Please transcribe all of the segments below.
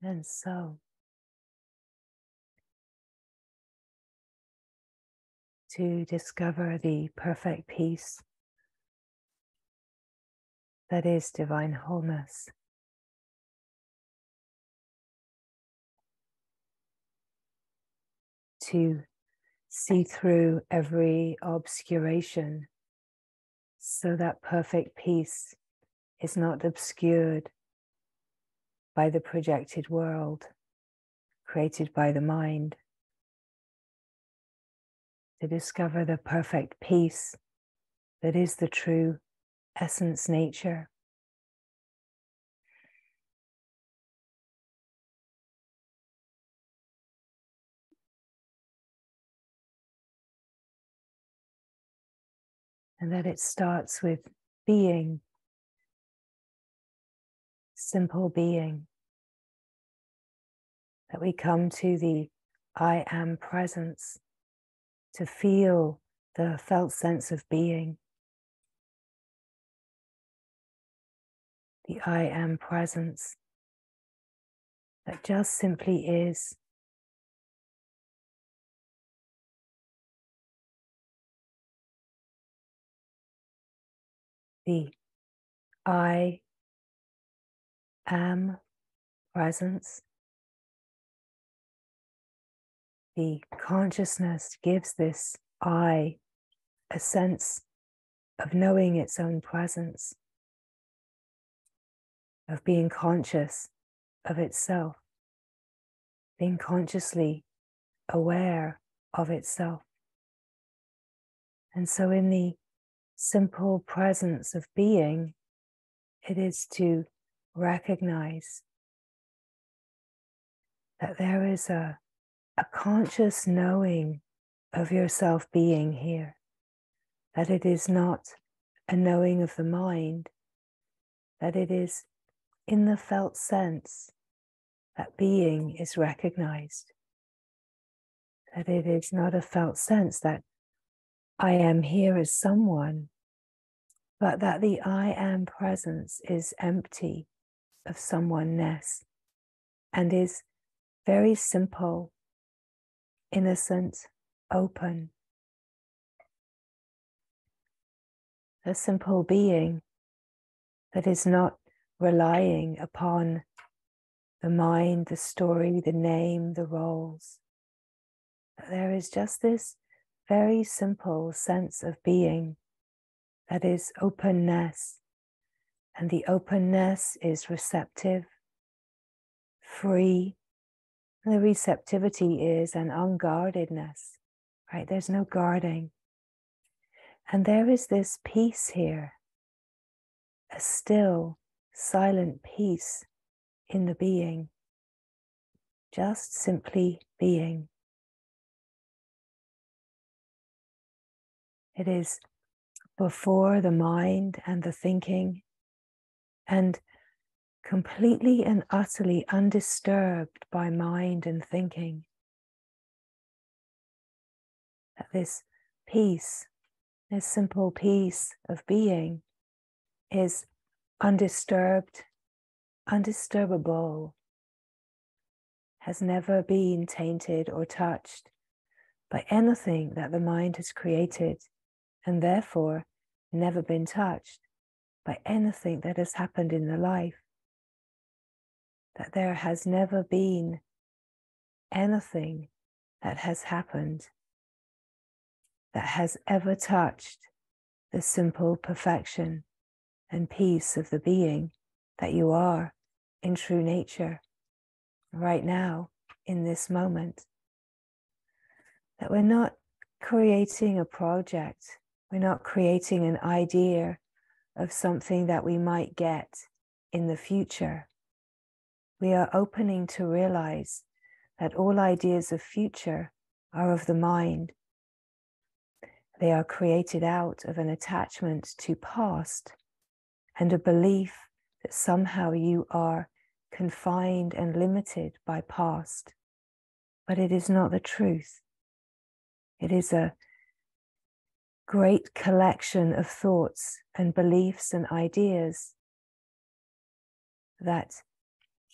And so, to discover the perfect peace that is divine wholeness, to see through every obscuration so that perfect peace is not obscured by the projected world created by the mind, to discover the perfect peace that is the true essence nature. And that it starts with being, simple being, that we come to the I am presence to feel the felt sense of being. The I am presence that just simply is. The I am presence. The consciousness gives this I a sense of knowing its own presence, of being conscious of itself, being consciously aware of itself. And so in the simple presence of being, it is to recognize that there is a conscious knowing of yourself being here, that it is not a knowing of the mind, that it is in the felt sense that being is recognized, that it is not a felt sense that I am here as someone, but that the I am presence is empty of someone-ness and is very simple, innocent, open. A simple being that is not relying upon the mind, the story, the name, the roles. There is just this very simple sense of being that is openness, and the openness is receptive, free. And the receptivity is an unguardedness, right? There's no guarding. And there is this peace here, a still, silent peace in the being, just simply being. It is before the mind and the thinking, and completely and utterly undisturbed by mind and thinking. That this peace, this simple peace of being is undisturbed, undisturbable, has never been tainted or touched by anything that the mind has created, and therefore never been touched by anything that has happened in the life. That there has never been anything that has happened that has ever touched the simple perfection and peace of the being that you are in true nature right now in this moment. That we're not creating a project, we're not creating an idea of something that we might get in the future. We are opening to realize that all ideas of future are of the mind. They are created out of an attachment to past and a belief that somehow you are confined and limited by past. But it is not the truth. It is a great collection of thoughts and beliefs and ideas that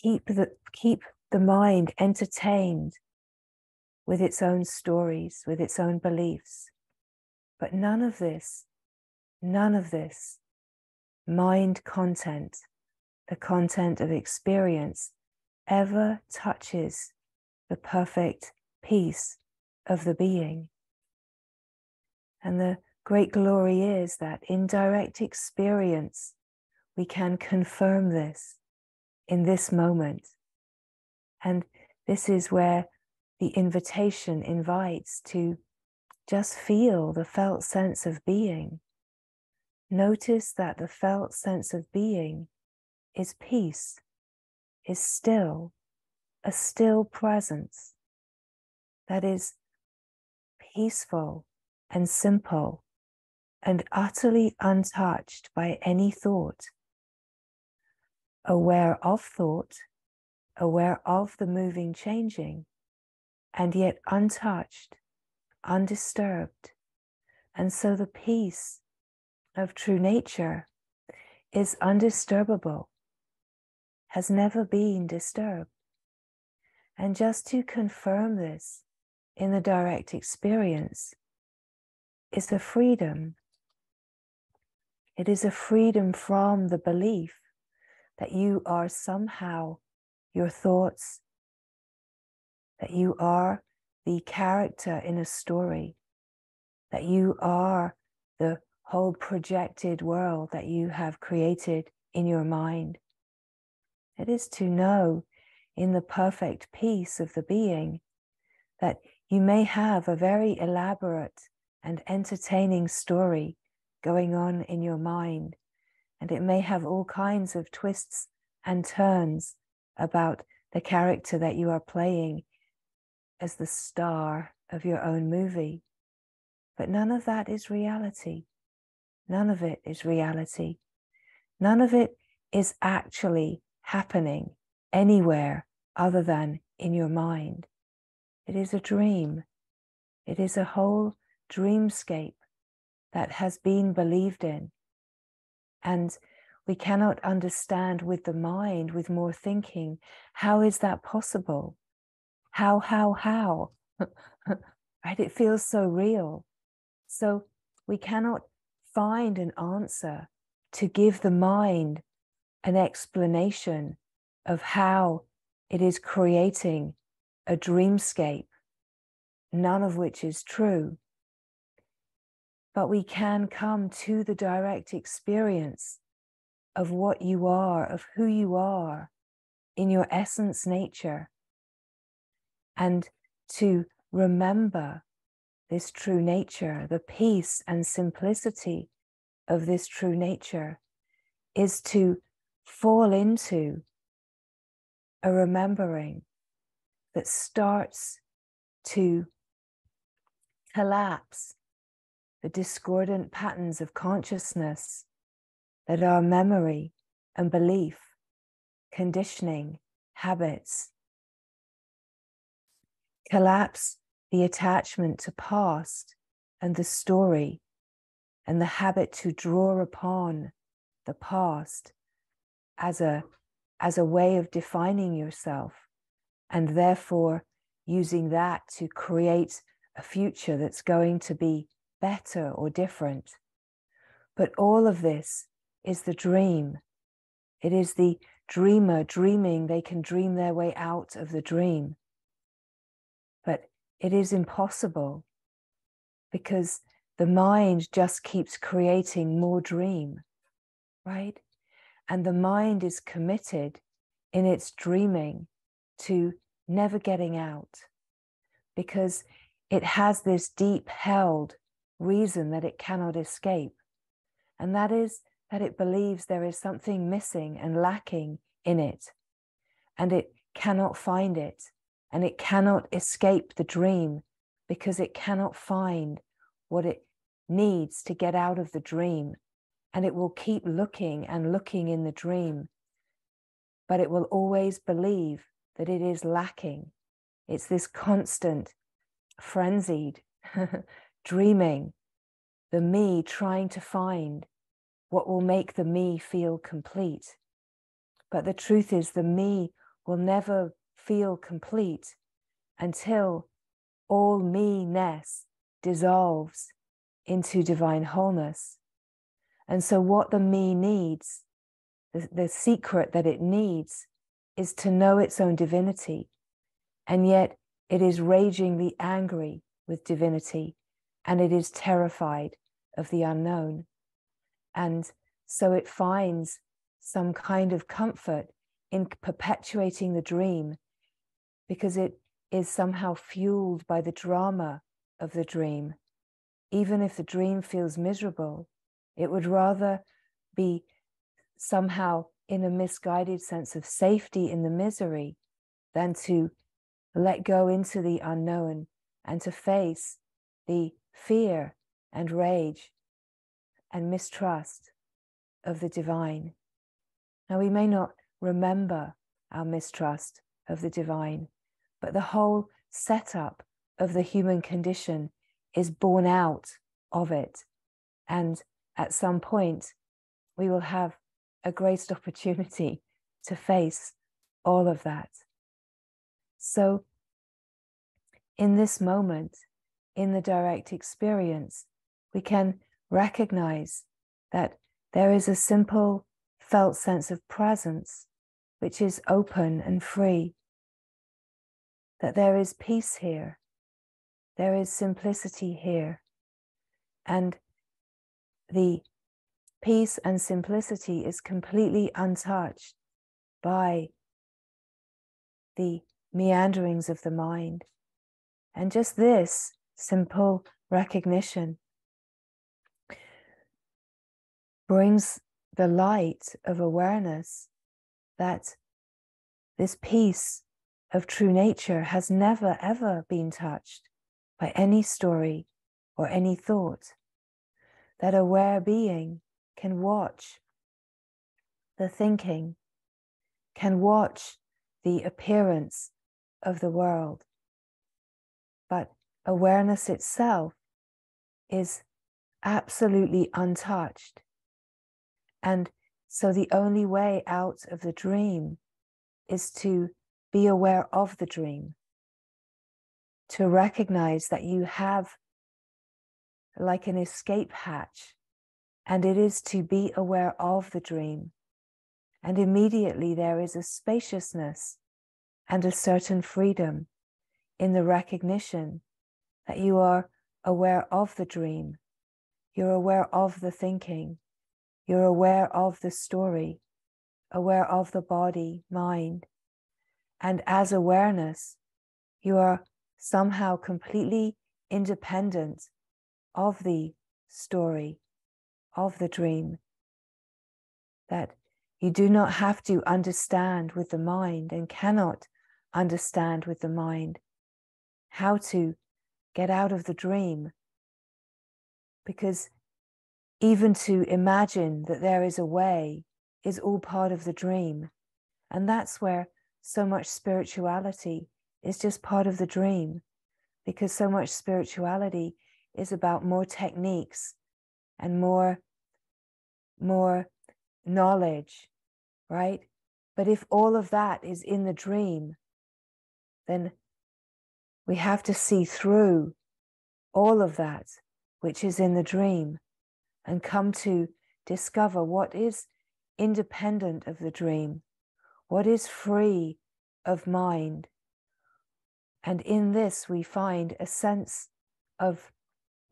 keep the mind entertained with its own stories, with its own beliefs. But none of this mind content, the content of experience, ever touches the perfect peace of the being. And the great glory is that in direct experience, we can confirm this in this moment. And this is where the invitation invites to just feel the felt sense of being. Notice that the felt sense of being is peace, is still, a still presence that is peaceful and simple and utterly untouched by any thought, aware of thought, aware of the moving, changing, and yet untouched, undisturbed. And so the peace of true nature is undisturbable, has never been disturbed. And just to confirm this in the direct experience is a freedom. It is a freedom from the belief that you are somehow your thoughts, that you are the character in a story, that you are the whole projected world that you have created in your mind. It is to know in the perfect peace of the being that you may have a very elaborate and entertaining story going on in your mind, and it may have all kinds of twists and turns about the character that you are playing as the star of your own movie. But none of that is reality. None of it is reality. None of it is actually happening anywhere other than in your mind. It is a dream. It is a whole dreamscape that has been believed in. And we cannot understand with the mind, with more thinking, how is that possible? How? Right? It feels so real. So we cannot find an answer to give the mind an explanation of how it is creating a dreamscape, none of which is true. But we can come to the direct experience of what you are, of who you are in your essence nature, and to remember this true nature, the peace and simplicity of this true nature, is to fall into a remembering that starts to collapse the discordant patterns of consciousness that are memory and belief, conditioning, habits. Collapse the attachment to past and the story and the habit to draw upon the past as a way of defining yourself, and therefore using that to create a future that's going to be better or different. But all of this is the dream. It is the dreamer dreaming they can dream their way out of the dream. But it is impossible because the mind just keeps creating more dream, right? And the mind is committed in its dreaming to never getting out because it has this deep held reason that it cannot escape. And that is that it believes there is something missing and lacking in it, and it cannot find it, and it cannot escape the dream because it cannot find what it needs to get out of the dream. And it will keep looking and looking in the dream, but it will always believe that it is lacking. It's this constant, frenzied dreaming, the me trying to find what will make the me feel complete. But the truth is, the me will never feel complete until all me-ness dissolves into divine wholeness. And so what the me needs, the secret that it needs, is to know its own divinity. And yet it is ragingly angry with divinity, and it is terrified of the unknown. And so it finds some kind of comfort in perpetuating the dream, because it is somehow fueled by the drama of the dream. Even if the dream feels miserable, it would rather be somehow in a misguided sense of safety in the misery than to let go into the unknown and to face the fear and rage and mistrust of the divine. Now, we may not remember our mistrust of the divine, but the whole setup of the human condition is born out of it. And at some point, we will have a great opportunity to face all of that. So, in this moment, in the direct experience, we can recognize that there is a simple felt sense of presence which is open and free, that there is peace here, there is simplicity here, and the peace and simplicity is completely untouched by the meanderings of the mind. And just this simple recognition brings the light of awareness that this peace of true nature has never ever been touched by any story or any thought. That aware being can watch the thinking, can watch the appearance of the world, but awareness itself is absolutely untouched. And so the only way out of the dream is to be aware of the dream, to recognize that you have like an escape hatch, and it is to be aware of the dream. And immediately there is a spaciousness and a certain freedom in the recognition that you are aware of the dream, you're aware of the thinking, you're aware of the story, aware of the body, mind. And as awareness, you are somehow completely independent of the story, of the dream. That you do not have to understand with the mind and cannot understand with the mind how to get out of the dream. Because even to imagine that there is a way is all part of the dream. And that's where so much spirituality is just part of the dream, because so much spirituality is about more techniques and more knowledge, right? But if all of that is in the dream, then we have to see through all of that which is in the dream and come to discover what is independent of the dream, what is free of mind. And in this we find a sense of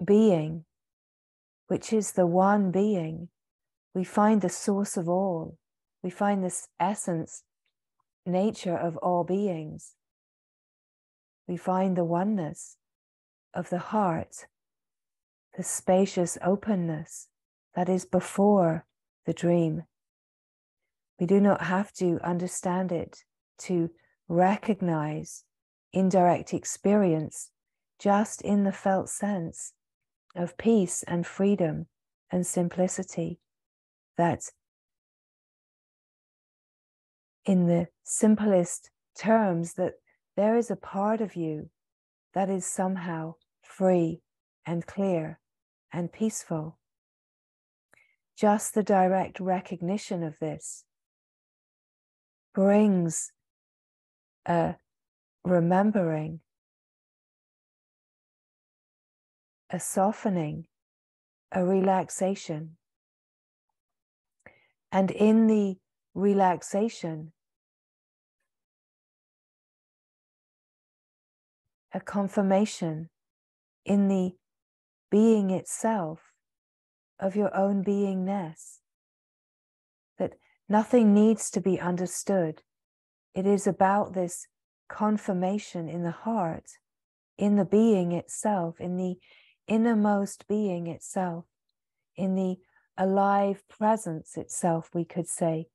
being, which is the one being. We find the source of all. We find this essence, nature of all beings. We find the oneness of the heart, the spacious openness that is before the dream. We do not have to understand it to recognize indirect experience, just in the felt sense of peace and freedom and simplicity, that in the simplest terms, that there is a part of you that is somehow free and clear and peaceful. Just the direct recognition of this brings a remembering, a softening, a relaxation. And in the relaxation, a confirmation in the being itself of your own beingness, that nothing needs to be understood. It is about this confirmation in the heart, in the being itself, in the innermost being itself, in the alive presence itself, we could say,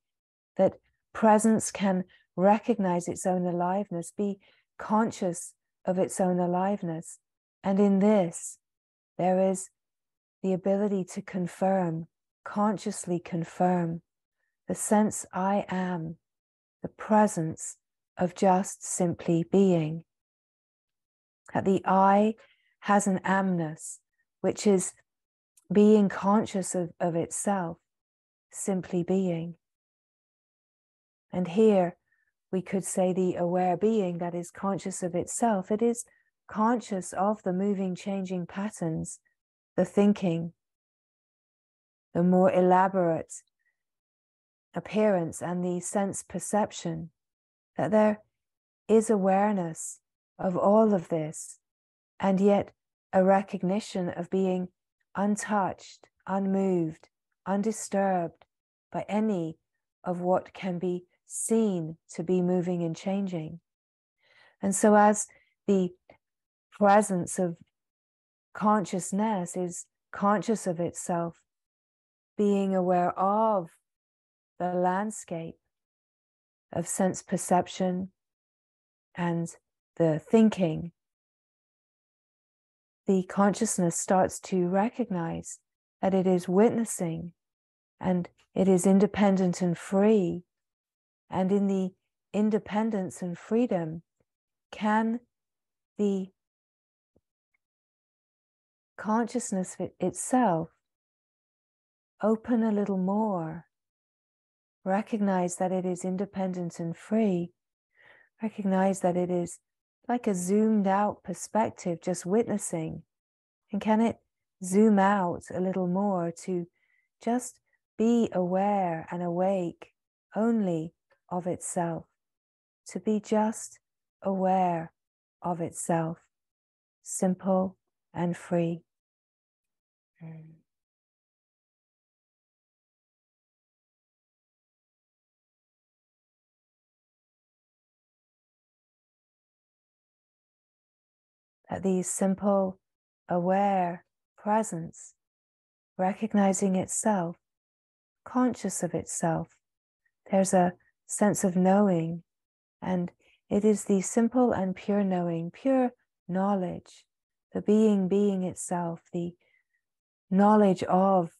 that presence can recognize its own aliveness, be conscious of its own aliveness. And in this, there is the ability to confirm, consciously confirm the sense I am, the presence of just simply being. That the I has an amness, which is being conscious of itself, simply being. And here we could say the aware being that is conscious of itself. It is conscious of the moving, changing patterns, the thinking, the more elaborate appearance, and the sense perception, that there is awareness of all of this, and yet a recognition of being untouched, unmoved, undisturbed by any of what can be seen to be moving and changing. And so as the presence of consciousness is conscious of itself, being aware of the landscape of sense perception and the thinking, the consciousness starts to recognize that it is witnessing and it is independent and free. And in the independence and freedom, can the consciousness itself open a little more, recognize that it is independent and free, recognize that it is like a zoomed out perspective, just witnessing. And can it zoom out a little more to just be aware and awake only of itself, to be just aware of itself, simple and free. That the simple, aware presence, recognizing itself, conscious of itself, there's a sense of knowing, and it is the simple and pure knowing, pure knowledge, the being itself, the knowledge of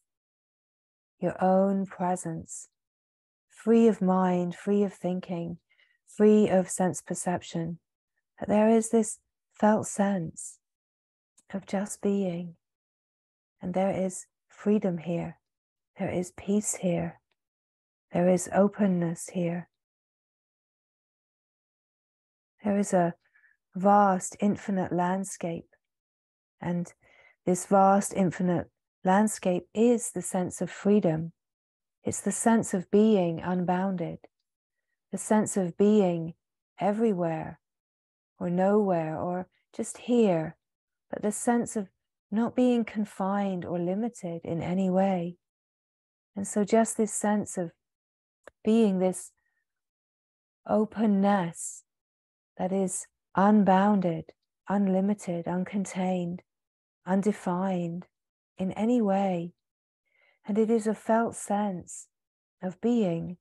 your own presence, free of mind, free of thinking, free of sense perception, that there is this felt sense of just being, and there is freedom here, there is peace here, there is openness here. There is a vast, infinite landscape, and this vast, infinite landscape is the sense of freedom. It's the sense of being unbounded, the sense of being everywhere or nowhere or just here, but the sense of not being confined or limited in any way. And so just this sense of being, this openness that is unbounded, unlimited, uncontained, undefined in any way. And it is a felt sense of being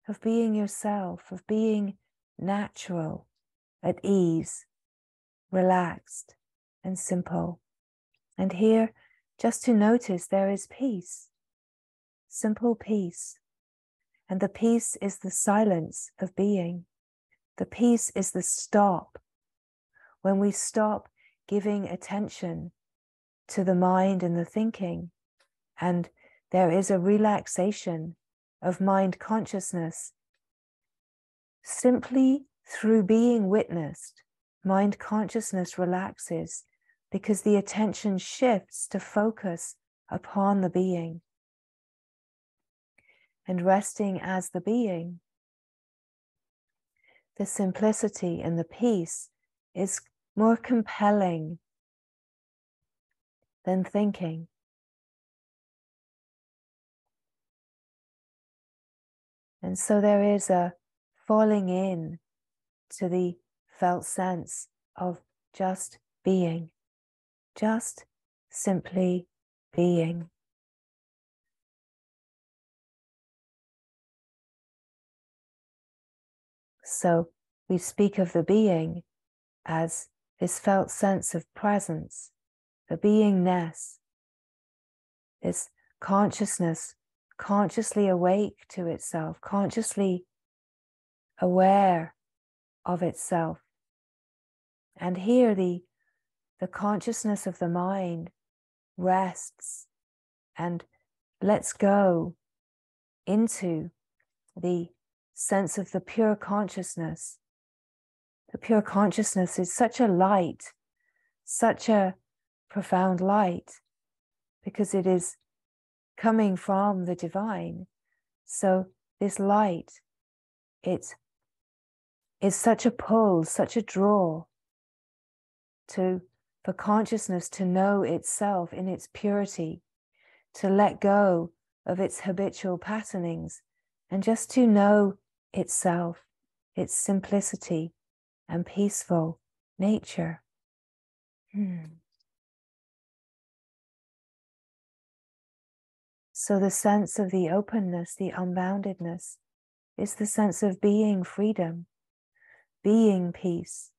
yourself, of being natural, at ease, relaxed, and simple. And here, just to notice, there is peace, simple peace. And the peace is the silence of being. The peace is the stop. When we stop giving attention to the mind and the thinking, and there is a relaxation of mind consciousness, simply through being witnessed, mind consciousness relaxes because the attention shifts to focus upon the being. And resting as the being, the simplicity and the peace is more compelling than thinking. And so there is a falling in to the felt sense of just being, just simply being. So we speak of the being as this felt sense of presence, the beingness, this consciousness, consciously awake to itself, consciously aware of itself. And here the consciousness of the mind rests and lets go into the sense of the pure consciousness. The pure consciousness is such a light, such a profound light, because it is coming from the divine. So this light, it is such a pull, such a draw for consciousness to know itself in its purity, to let go of its habitual patternings, and just to know itself, its simplicity and peaceful nature. So the sense of the openness, the unboundedness, is the sense of being freedom, being peace,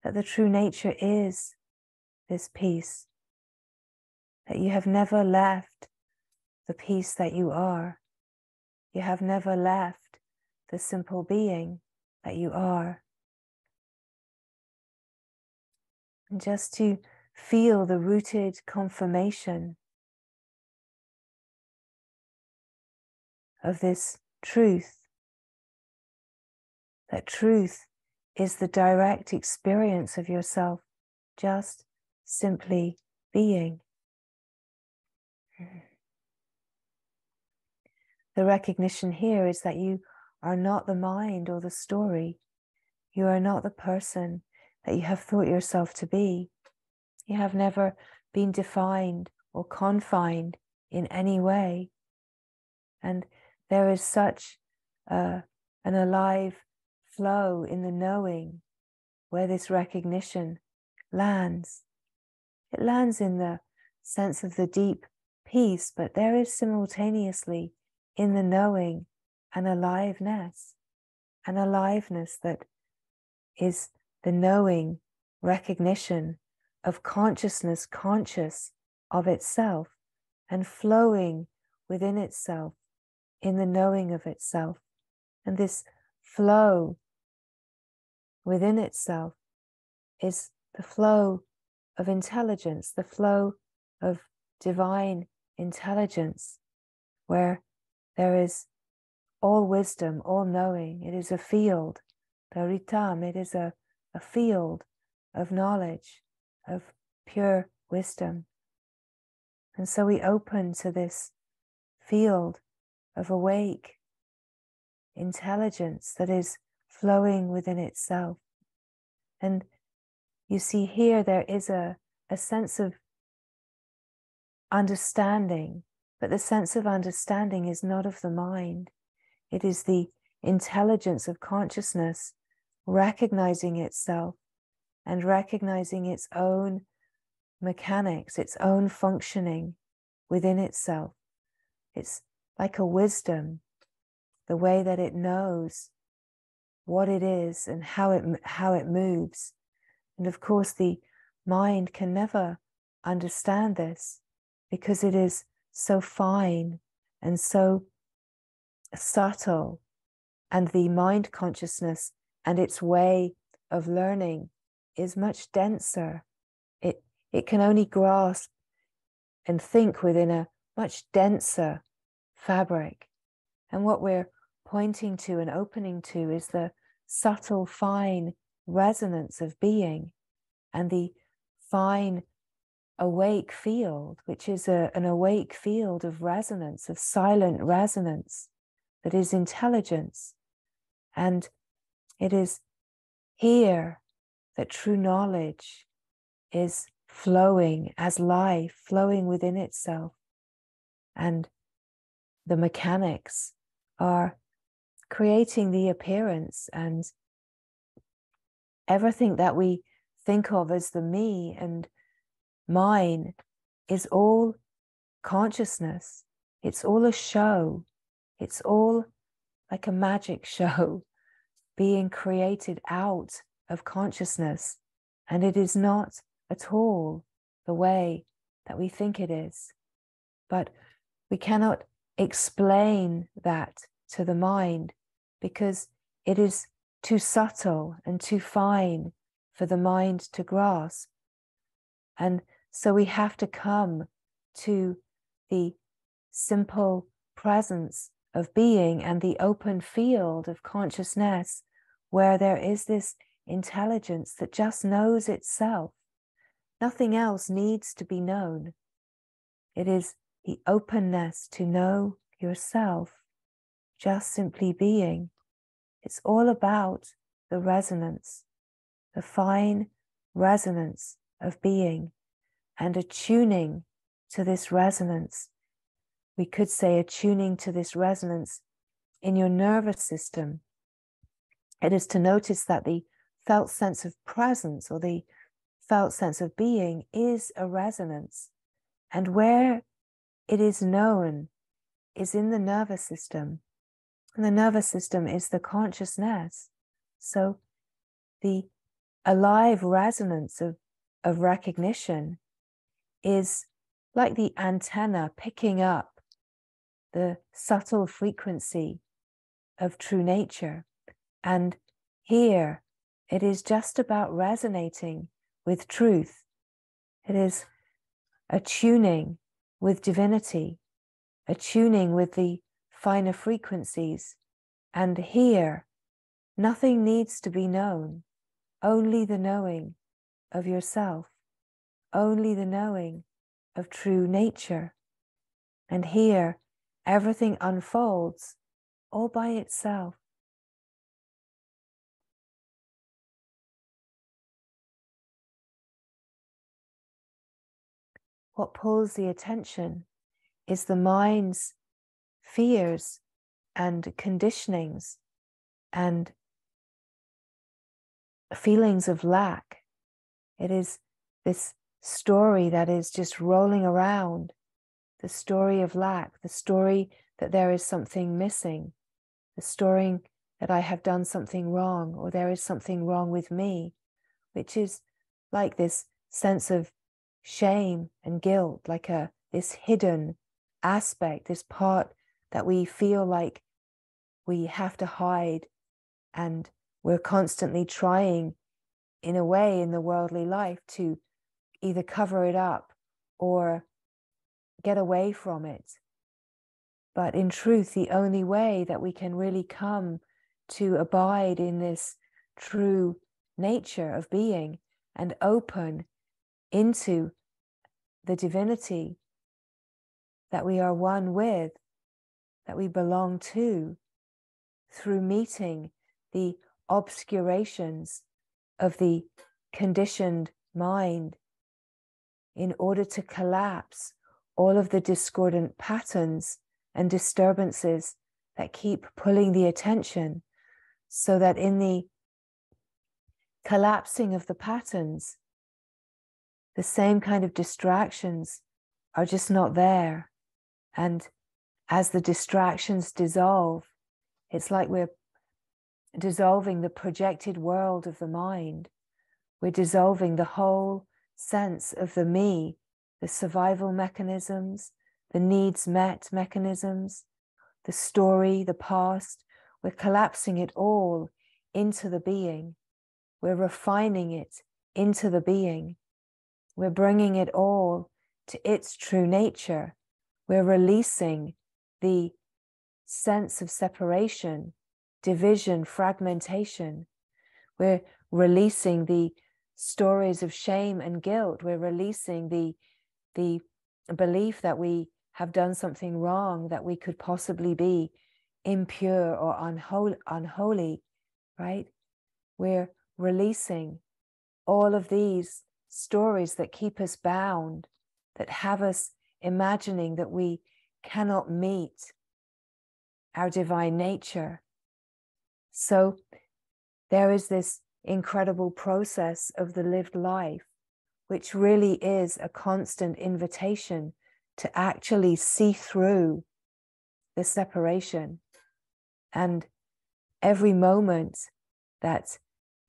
that the true nature is this peace, that you have never left the peace that you are. You have never left the simple being that you are. And just to feel the rooted confirmation of this truth, that truth is the direct experience of yourself, just simply being. The recognition here is that you are not the mind or the story. You are not the person that you have thought yourself to be. You have never been defined or confined in any way. And there is such an alive flow in the knowing where this recognition lands. It lands in the sense of the deep peace, but there is simultaneously in the knowing an aliveness that is the knowing recognition of consciousness conscious of itself and flowing within itself in the knowing of itself. And this flow within itself is the flow of intelligence, the flow of divine intelligence, where there is all wisdom, all knowing. It is a field, the ritam, it is a field of knowledge, of pure wisdom. And so we open to this field of awake intelligence that is flowing within itself. And you see here there is a sense of understanding, but the sense of understanding is not of the mind. It is the intelligence of consciousness recognizing itself and recognizing its own mechanics, its own functioning within itself. It's like a wisdom, the way that it knows what it is and how it moves. And of course, the mind can never understand this because it is so fine and so subtle, and the mind consciousness and its way of learning is much denser. It can only grasp and think within a much denser fabric. And what we're pointing to and opening to is the subtle, fine resonance of being, and the fine awake field, which is an awake field of resonance, of silent resonance, that is intelligence. And it is here that true knowledge is flowing as life, flowing within itself. And the mechanics are creating the appearance, and everything that we think of as the me and mine is all consciousness. It's all a show. It's all like a magic show being created out of consciousness. And it is not at all the way that we think it is. But we cannot explain that to the mind because it is too subtle and too fine for the mind to grasp. And so we have to come to the simple presence of being and the open field of consciousness, where there is this intelligence that just knows itself. Nothing else needs to be known. It is the openness to know yourself, just simply being. It's all about the resonance, the fine resonance of being, and attuning to this resonance. We could say attuning to this resonance in your nervous system. It is to notice that the felt sense of presence or the felt sense of being is a resonance. And where it is known is in the nervous system. And the nervous system is the consciousness. So the alive resonance of recognition is like the antenna picking up the subtle frequency of true nature. And here it is just about resonating with truth. It is attuning with divinity, attuning with the finer frequencies. And here, nothing needs to be known, only the knowing of yourself, only the knowing of true nature. And here, everything unfolds all by itself. What pulls the attention is the mind's fears and conditionings and feelings of lack. It is this story that is just rolling around, the story of lack, the story that there is something missing, the story that I have done something wrong, or there is something wrong with me, which is like this sense of shame and guilt, like this hidden aspect, this part that we feel like we have to hide, and we're constantly trying in a way in the worldly life to either cover it up or get away from it. But in truth, the only way that we can really come to abide in this true nature of being and open into the divinity that we are one with, that we belong to, through meeting the obscurations of the conditioned mind, in order to collapse all of the discordant patterns and disturbances that keep pulling the attention, so that in the collapsing of the patterns, the same kind of distractions are just not there. And as the distractions dissolve, it's like we're dissolving the projected world of the mind. We're dissolving the whole sense of the me, the survival mechanisms, the needs met mechanisms, the story, the past. We're collapsing it all into the being. We're refining it into the being. We're bringing it all to its true nature. We're releasing the sense of separation, division, fragmentation. We're releasing the stories of shame and guilt. We're releasing the belief that we have done something wrong, that we could possibly be impure or unholy, right? We're releasing all of these stories that keep us bound, that have us imagining that we cannot meet our divine nature. So there is this incredible process of the lived life, which really is a constant invitation to actually see through the separation. And every moment that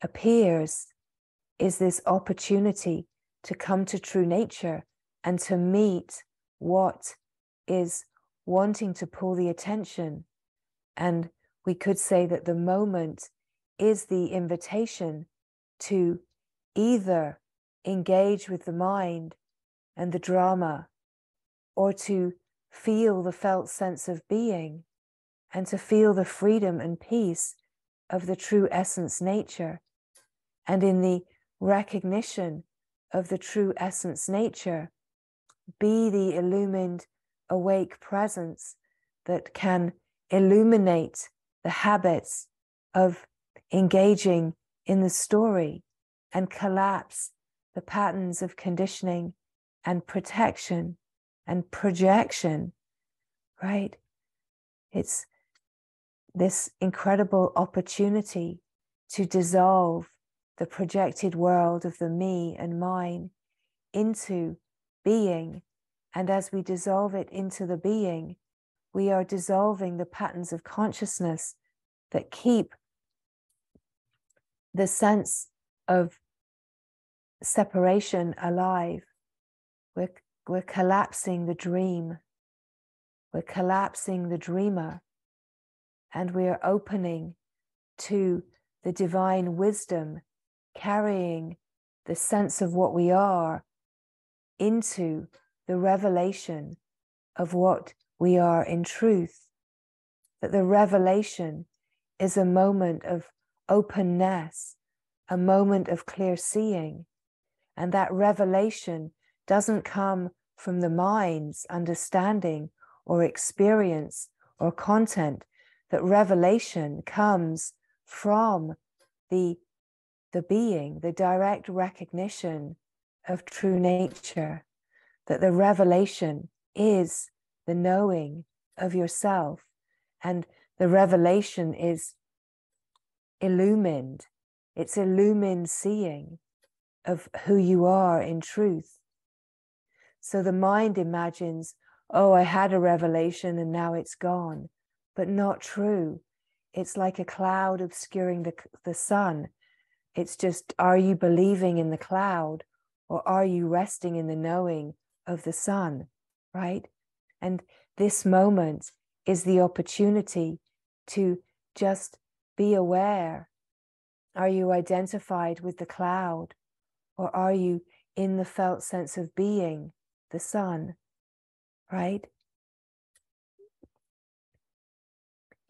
appears is this opportunity to come to true nature and to meet what is wanting to pull the attention. And we could say that the moment is the invitation to either engage with the mind and the drama, or to feel the felt sense of being and to feel the freedom and peace of the true essence nature. And in the recognition of the true essence nature, be the illumined, awake presence that can illuminate the habits of engaging in the story and collapse the patterns of conditioning and protection and projection, right? It's this incredible opportunity to dissolve the projected world of the me and mine into being. And as we dissolve it into the being, we are dissolving the patterns of consciousness that keep the sense of separation alive. We're collapsing the dream. We're collapsing the dreamer. And we are opening to the divine wisdom, carrying the sense of what we are into the revelation of what we are in truth. That the revelation is a moment of openness, a moment of clear seeing. And that revelation doesn't come from the mind's understanding or experience or content. That revelation comes from the being, the direct recognition of true nature. That the revelation is the knowing of yourself, and the revelation is illumined. It's illumined seeing of who you are in truth. So the mind imagines, oh, I had a revelation and now it's gone, but not true. It's like a cloud obscuring the sun. It's just, are you believing in the cloud, or are you resting in the knowing of the sun, right? And this moment is the opportunity to just be aware. Are you identified with the cloud, or are you in the felt sense of being, the sun, right?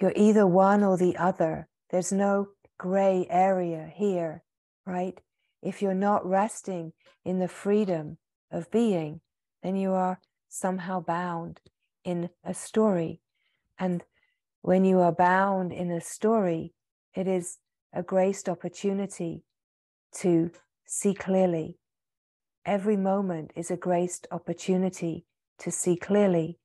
You're either one or the other. There's no gray area here, right? If you're not resting in the freedom of being, then you are somehow bound in a story. And when you are bound in a story, it is a graced opportunity to see clearly. Every moment is a graced opportunity to see clearly.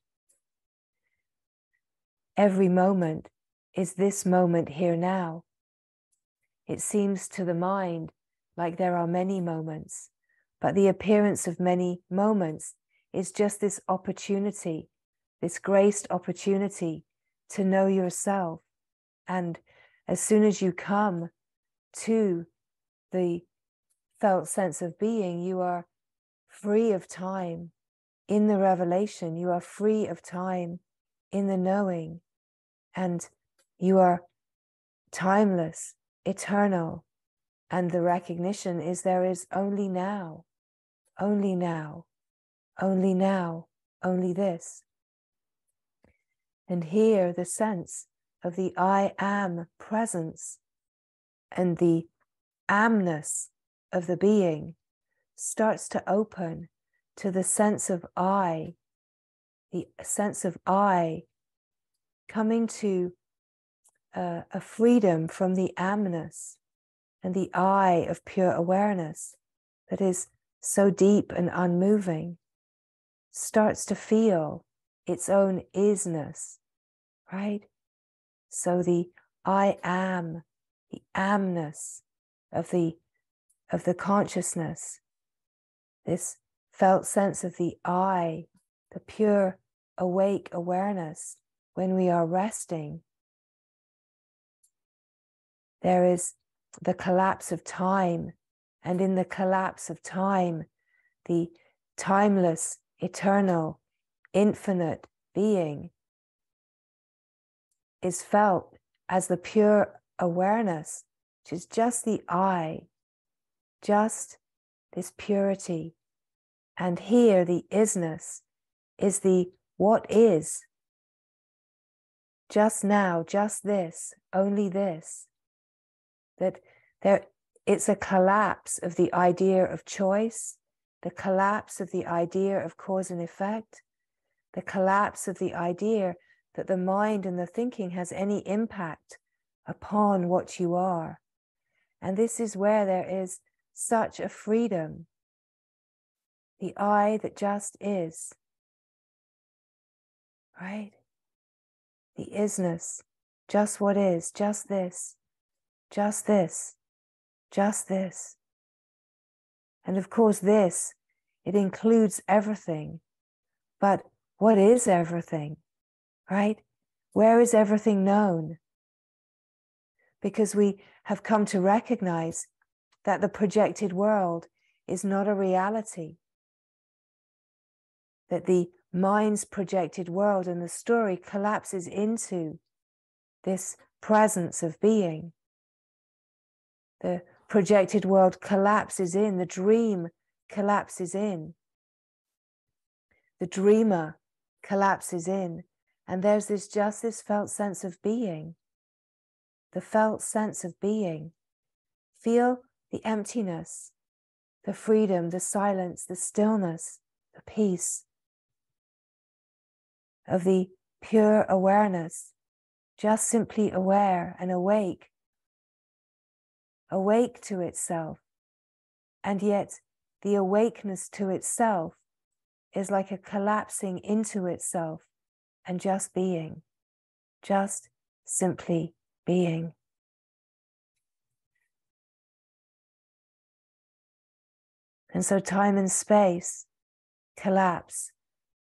Every moment is this moment here now. It seems to the mind like there are many moments, but the appearance of many moments is just this opportunity, this graced opportunity to know yourself. And as soon as you come to the felt sense of being, you are free of time in the revelation. You are free of time in the knowing, and you are timeless, eternal. And the recognition is there is only now, only now, only now, only this. And here the sense of the I am presence and the amness of the being starts to open to the sense of I, the sense of I coming to a freedom from the amness and the I of pure awareness that is so deep and unmoving, starts to feel its own isness, right? So the I am, the amness of the consciousness, this felt sense of the I, the pure awake awareness when we are resting. There is the collapse of time, and in the collapse of time, the timeless, eternal, infinite being is felt as the pure awareness, which is just the I, just this purity. And here the isness is the what is, just now, just this, only this. That it's a collapse of the idea of choice, the collapse of the idea of cause and effect, the collapse of the idea that the mind and the thinking has any impact upon what you are. And this is where there is such a freedom, the I that just is, right? The isness, just what is, just this, just this, just this. And of course this, it includes everything. But what is everything, right? Where is everything known? Because we have come to recognize that the projected world is not a reality. That the mind's projected world and the story collapses into this presence of being. The projected world collapses in, the dream collapses in. The dreamer collapses in, and there's just this felt sense of being. The felt sense of being. Feel the emptiness, the freedom, the silence, the stillness, the peace of the pure awareness, just simply aware and awake to itself. And yet the awakeness to itself is like a collapsing into itself and just being, just simply being. And so time and space collapse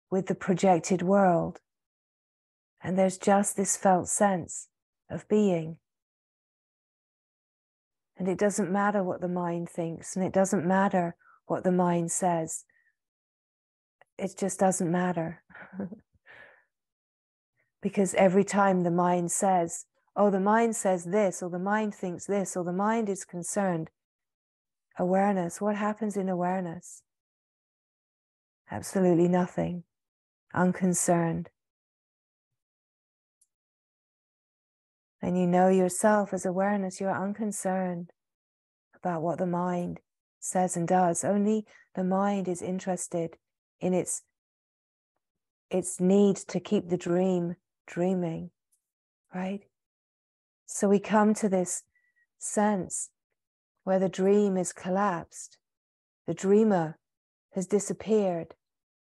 with the projected world. And there's just this felt sense of being. And it doesn't matter what the mind thinks, and it doesn't matter what the mind says. It just doesn't matter. Because every time the mind says, oh, the mind says this, or the mind thinks this, or the mind is concerned, awareness, what happens in awareness? Absolutely nothing. Unconcerned. And you know yourself as awareness, you are unconcerned about what the mind says and does. Only the mind is interested in its need to keep the dream dreaming, right? So we come to this sense where the dream is collapsed, the dreamer has disappeared,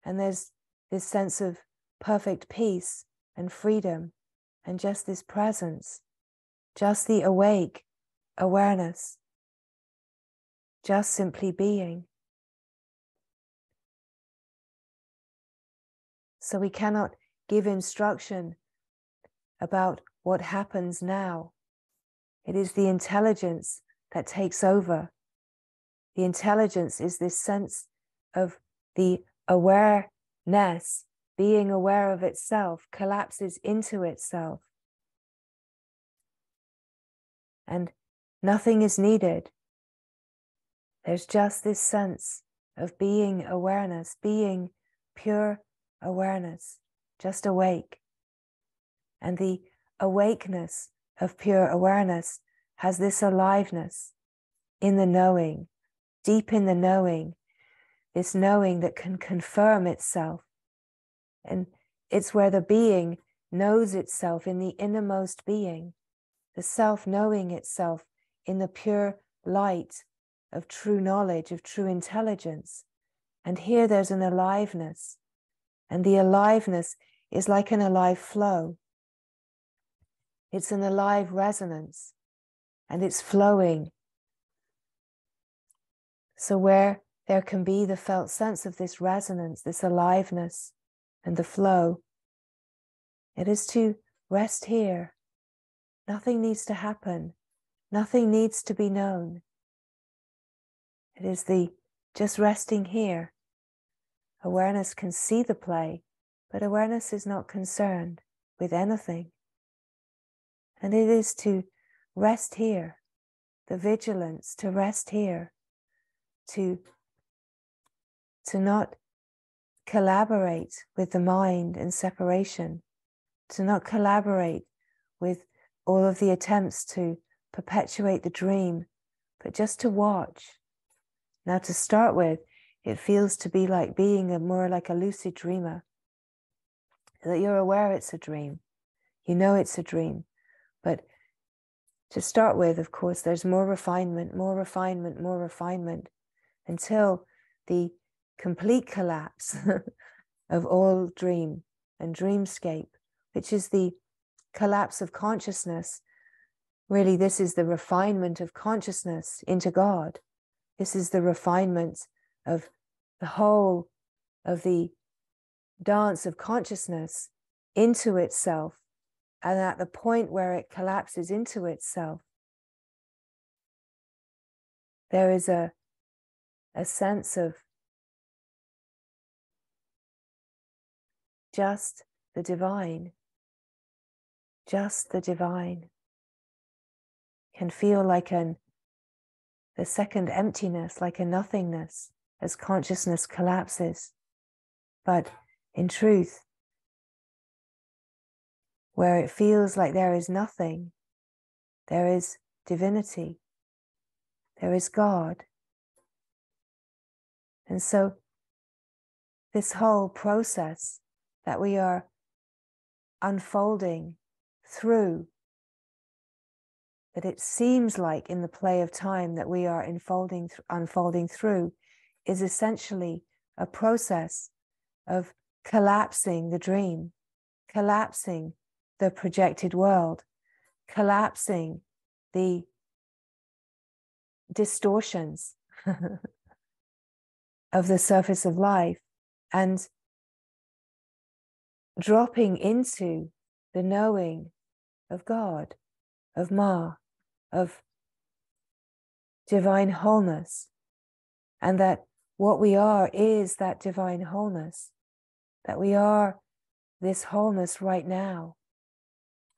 and there's this sense of perfect peace and freedom and just this presence, just the awake awareness, just simply being. So we cannot give instruction about what happens now. It is the intelligence that takes over. The intelligence is this sense of the awareness, being aware of itself, collapses into itself. And nothing is needed. There's just this sense of being awareness, being pure awareness, just awake. And the awakeness of pure awareness has this aliveness in the knowing, deep in the knowing, this knowing that can confirm itself. And it's where the being knows itself in the innermost being, the self knowing itself in the pure light of true knowledge, of true intelligence. And here there's an aliveness, and the aliveness is like an alive flow. It's an alive resonance, and it's flowing. So where there can be the felt sense of this resonance, this aliveness, and the flow, it is to rest here. Nothing needs to happen. Nothing needs to be known. It is the just resting here. Awareness can see the play, but awareness is not concerned with anything. And it is to rest here, the vigilance to rest here, to not collaborate with the mind in separation, to not collaborate with all of the attempts to perpetuate the dream, but just to watch. Now, to start with, it feels to be like being more like a lucid dreamer, that you're aware it's a dream, you know it's a dream. But to start with, of course, there's more refinement, more refinement, more refinement, until the complete collapse of all dream and dreamscape, which is the collapse of consciousness. Really, this is the refinement of consciousness into God. This is the refinement of the whole of the dance of consciousness into itself. And at the point where it collapses into itself, there is a sense of just the divine. Just the divine can feel like the second emptiness, like a nothingness as consciousness collapses. But in truth, where it feels like there is nothing, there is divinity, there is God. And so this whole process that we are unfolding through, that it seems like in the play of time that we are unfolding through, is essentially a process of collapsing the dream, collapsing the projected world, collapsing the distortions of the surface of life, and dropping into the knowing of God, of Ma, of divine wholeness, and that what we are is that divine wholeness, that we are this wholeness right now.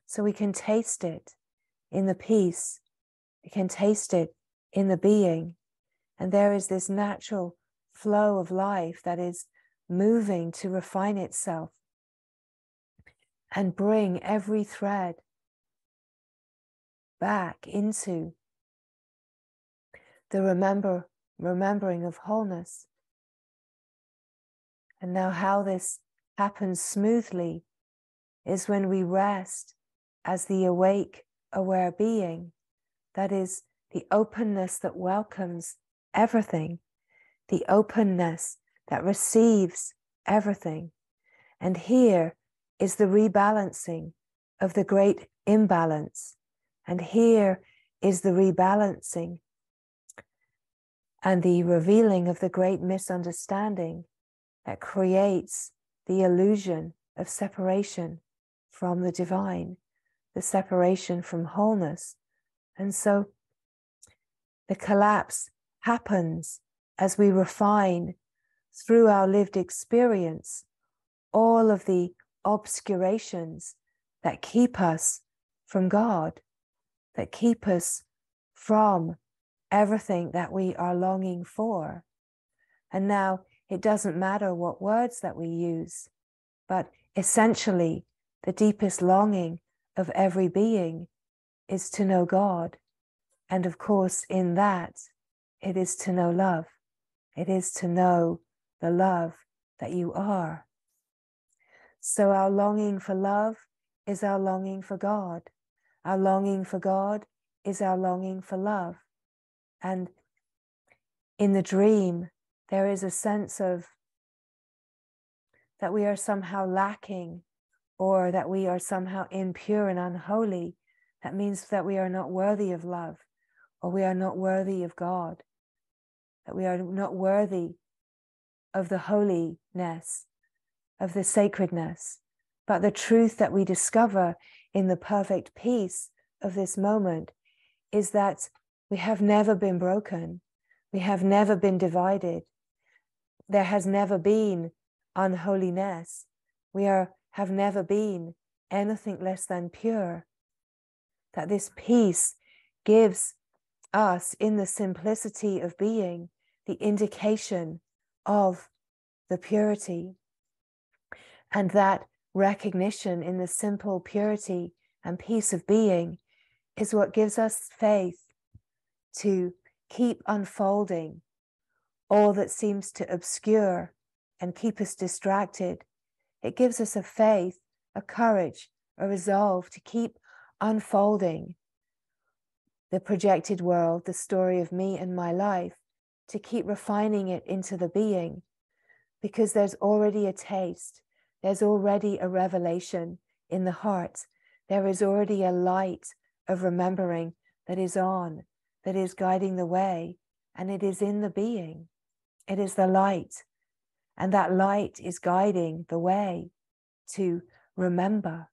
So we can taste it in the peace, we can taste it in the being, and there is this natural flow of life that is moving to refine itself and bring every thread back into the remembering of wholeness. And now how this happens smoothly is when we rest as the awake, aware being, that is the openness that welcomes everything, the openness that receives everything. And here is the rebalancing of the great imbalance. And here is the rebalancing and the revealing of the great misunderstanding that creates the illusion of separation from the divine, the separation from wholeness. And so the collapse happens as we refine through our lived experience all of the obscurations that keep us from God, that keep us from everything that we are longing for. And now it doesn't matter what words that we use, but essentially the deepest longing of every being is to know God. And of course, in that, it is to know love. It is to know the love that you are. So our longing for love is our longing for God. Our longing for God is our longing for love. And in the dream, there is a sense of that we are somehow lacking, or that we are somehow impure and unholy. That means that we are not worthy of love, or we are not worthy of God, that we are not worthy of the holiness, of the sacredness. But the truth that we discover in the perfect peace of this moment is that we have never been broken. We have never been divided. There has never been unholiness. We have never been anything less than pure. That this peace gives us, in the simplicity of being, the indication of the purity. And that recognition in the simple purity and peace of being is what gives us faith to keep unfolding all that seems to obscure and keep us distracted. It gives us a faith, a courage, a resolve to keep unfolding the projected world, the story of me and my life, to keep refining it into the being, because there's already a taste, there's already a revelation in the heart, there is already a light of remembering that is on, that is guiding the way, and it is in the being. It is the light, and that light is guiding the way to remember.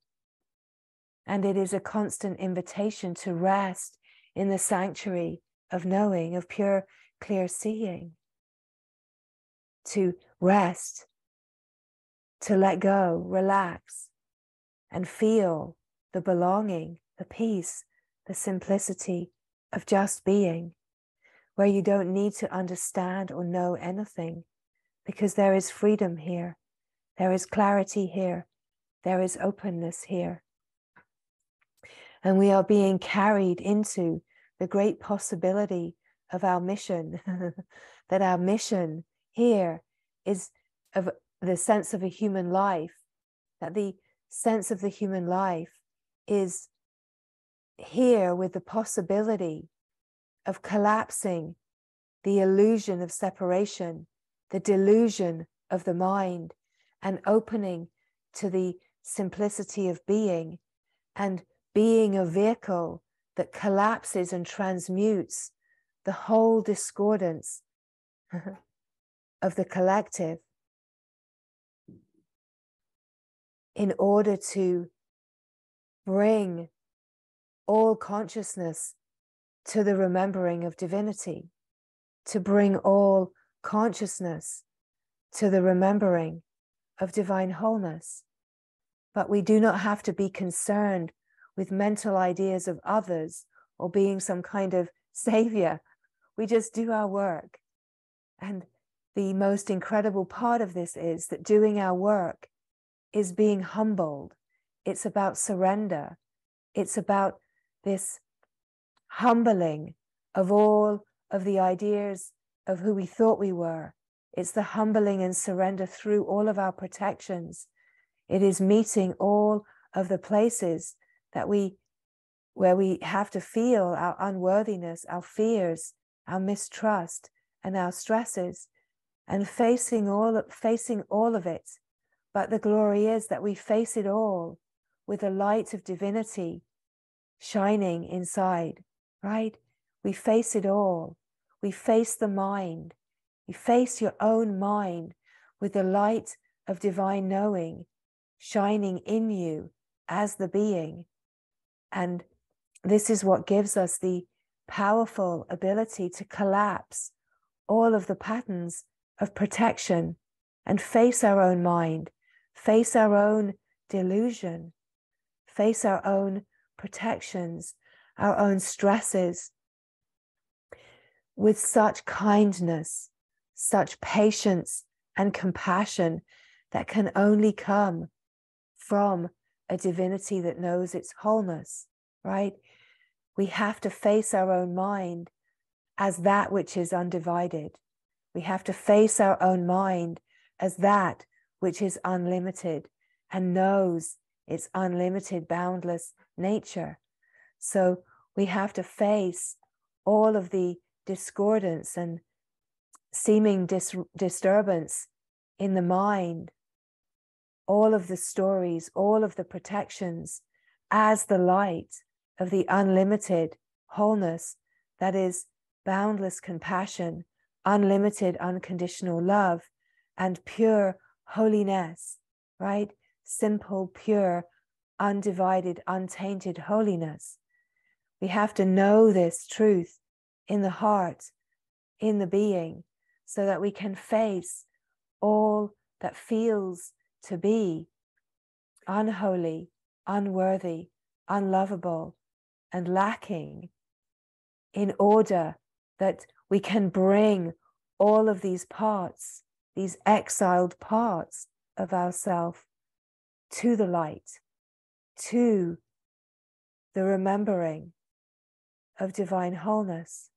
And it is a constant invitation to rest in the sanctuary of knowing, of pure, clear seeing, to rest, to let go, relax, and feel the belonging, the peace, the simplicity of just being, where you don't need to understand or know anything, because there is freedom here, there is clarity here, there is openness here. And we are being carried into the great possibility of our mission, that our mission here is of the sense of a human life, that the sense of the human life is here with the possibility of collapsing the illusion of separation, the delusion of the mind, and opening to the simplicity of being, and being a vehicle that collapses and transmutes the whole discordance of the collective in order to bring all consciousness to the remembering of divinity, to bring all consciousness to the remembering of divine wholeness. But we do not have to be concerned with mental ideas of others or being some kind of savior. We just do our work. And the most incredible part of this is that doing our work is being humbled. It's about surrender. It's about this humbling of all of the ideas of who we thought we were. It's the humbling and surrender through all of our protections. It is meeting all of the places that where we have to feel our unworthiness, our fears, our mistrust, and our stresses, and facing all of it. But the glory is that we face it all with the light of divinity shining inside, right? We face it all. We face the mind. You face your own mind with the light of divine knowing shining in you as the being. And this is what gives us the powerful ability to collapse all of the patterns of protection and face our own mind, face our own delusion, face our own protections, our own stresses with such kindness, such patience and compassion that can only come from a divinity that knows its wholeness, right? We have to face our own mind as that which is undivided. We have to face our own mind as that which is unlimited and knows its unlimited, boundless nature. So we have to face all of the discordance and seeming disturbance in the mind, all of the stories, all of the protections, as the light of the unlimited wholeness that is boundless compassion, unlimited unconditional love, and pure holiness, right? Simple, pure, undivided, untainted holiness. We have to know this truth in the heart, in the being, so that we can face all that feels to be unholy, unworthy, unlovable, and lacking, in order that we can bring all of these parts, these exiled parts of ourself, to the light, to the remembering of divine wholeness.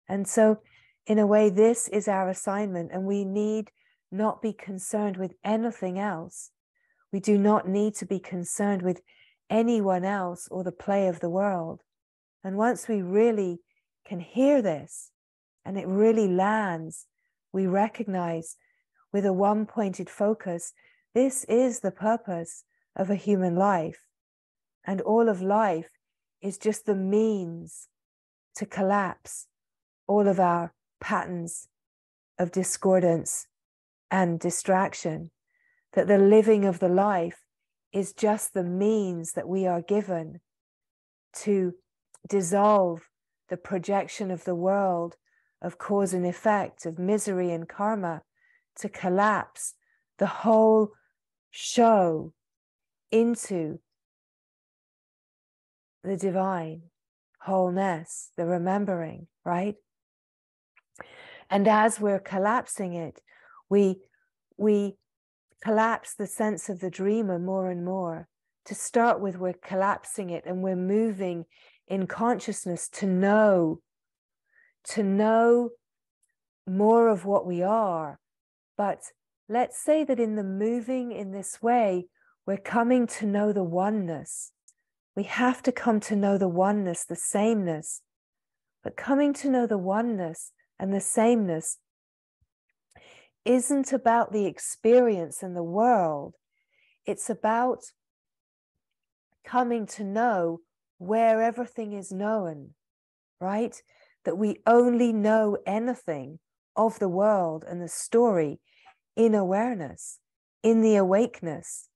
And so, in a way, this is our assignment, and we need not be concerned with anything else. We do not need to be concerned with anyone else or the play of the world. And once we really can hear this, and it really lands, we recognize with a one-pointed focus, this is the purpose of a human life. And all of life is just the means to collapse all of our patterns of discordance and distraction, that the living of the life is just the means that we are given to dissolve the projection of the world of cause and effect, of misery and karma, to collapse the whole show into the divine wholeness, the remembering, right? And as we're collapsing it, we collapse the sense of the dreamer more and more. To start with, we're collapsing it, and we're moving in consciousness to know more of what we are. But let's say that in the moving in this way, we're coming to know the oneness. We have to come to know the oneness, the sameness. But coming to know the oneness and the sameness isn't about the experience in the world. It's about coming to know where everything is known, right? That we only know anything of the world and the story in awareness, in the awakeness,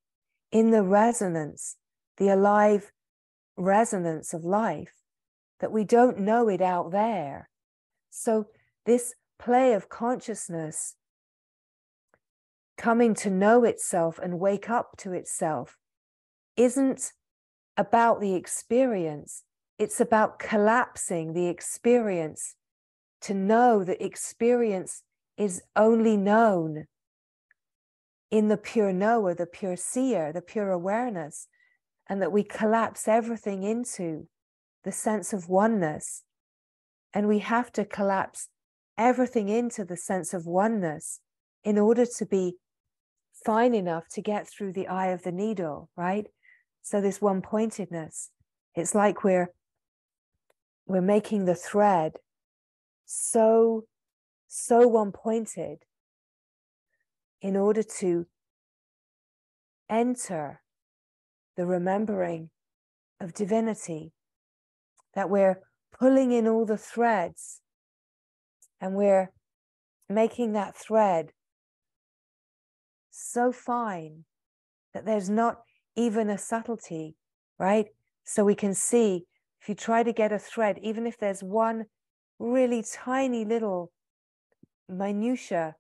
in the resonance, the alive resonance of life, that we don't know it out there. So this play of consciousness coming to know itself and wake up to itself isn't about the experience. It's about collapsing the experience to know that experience is only known in the pure knower, the pure seer, the pure awareness, and that we collapse everything into the sense of oneness. And we have to collapse everything into the sense of oneness in order to be fine enough to get through the eye of the needle, right? So this one-pointedness, it's like we're making the thread so one-pointed in order to enter the remembering of divinity, that we're pulling in all the threads and we're making that thread so fine that there's not even a subtlety, right? So we can see, if you try to get a thread, even if there's one really tiny little minutia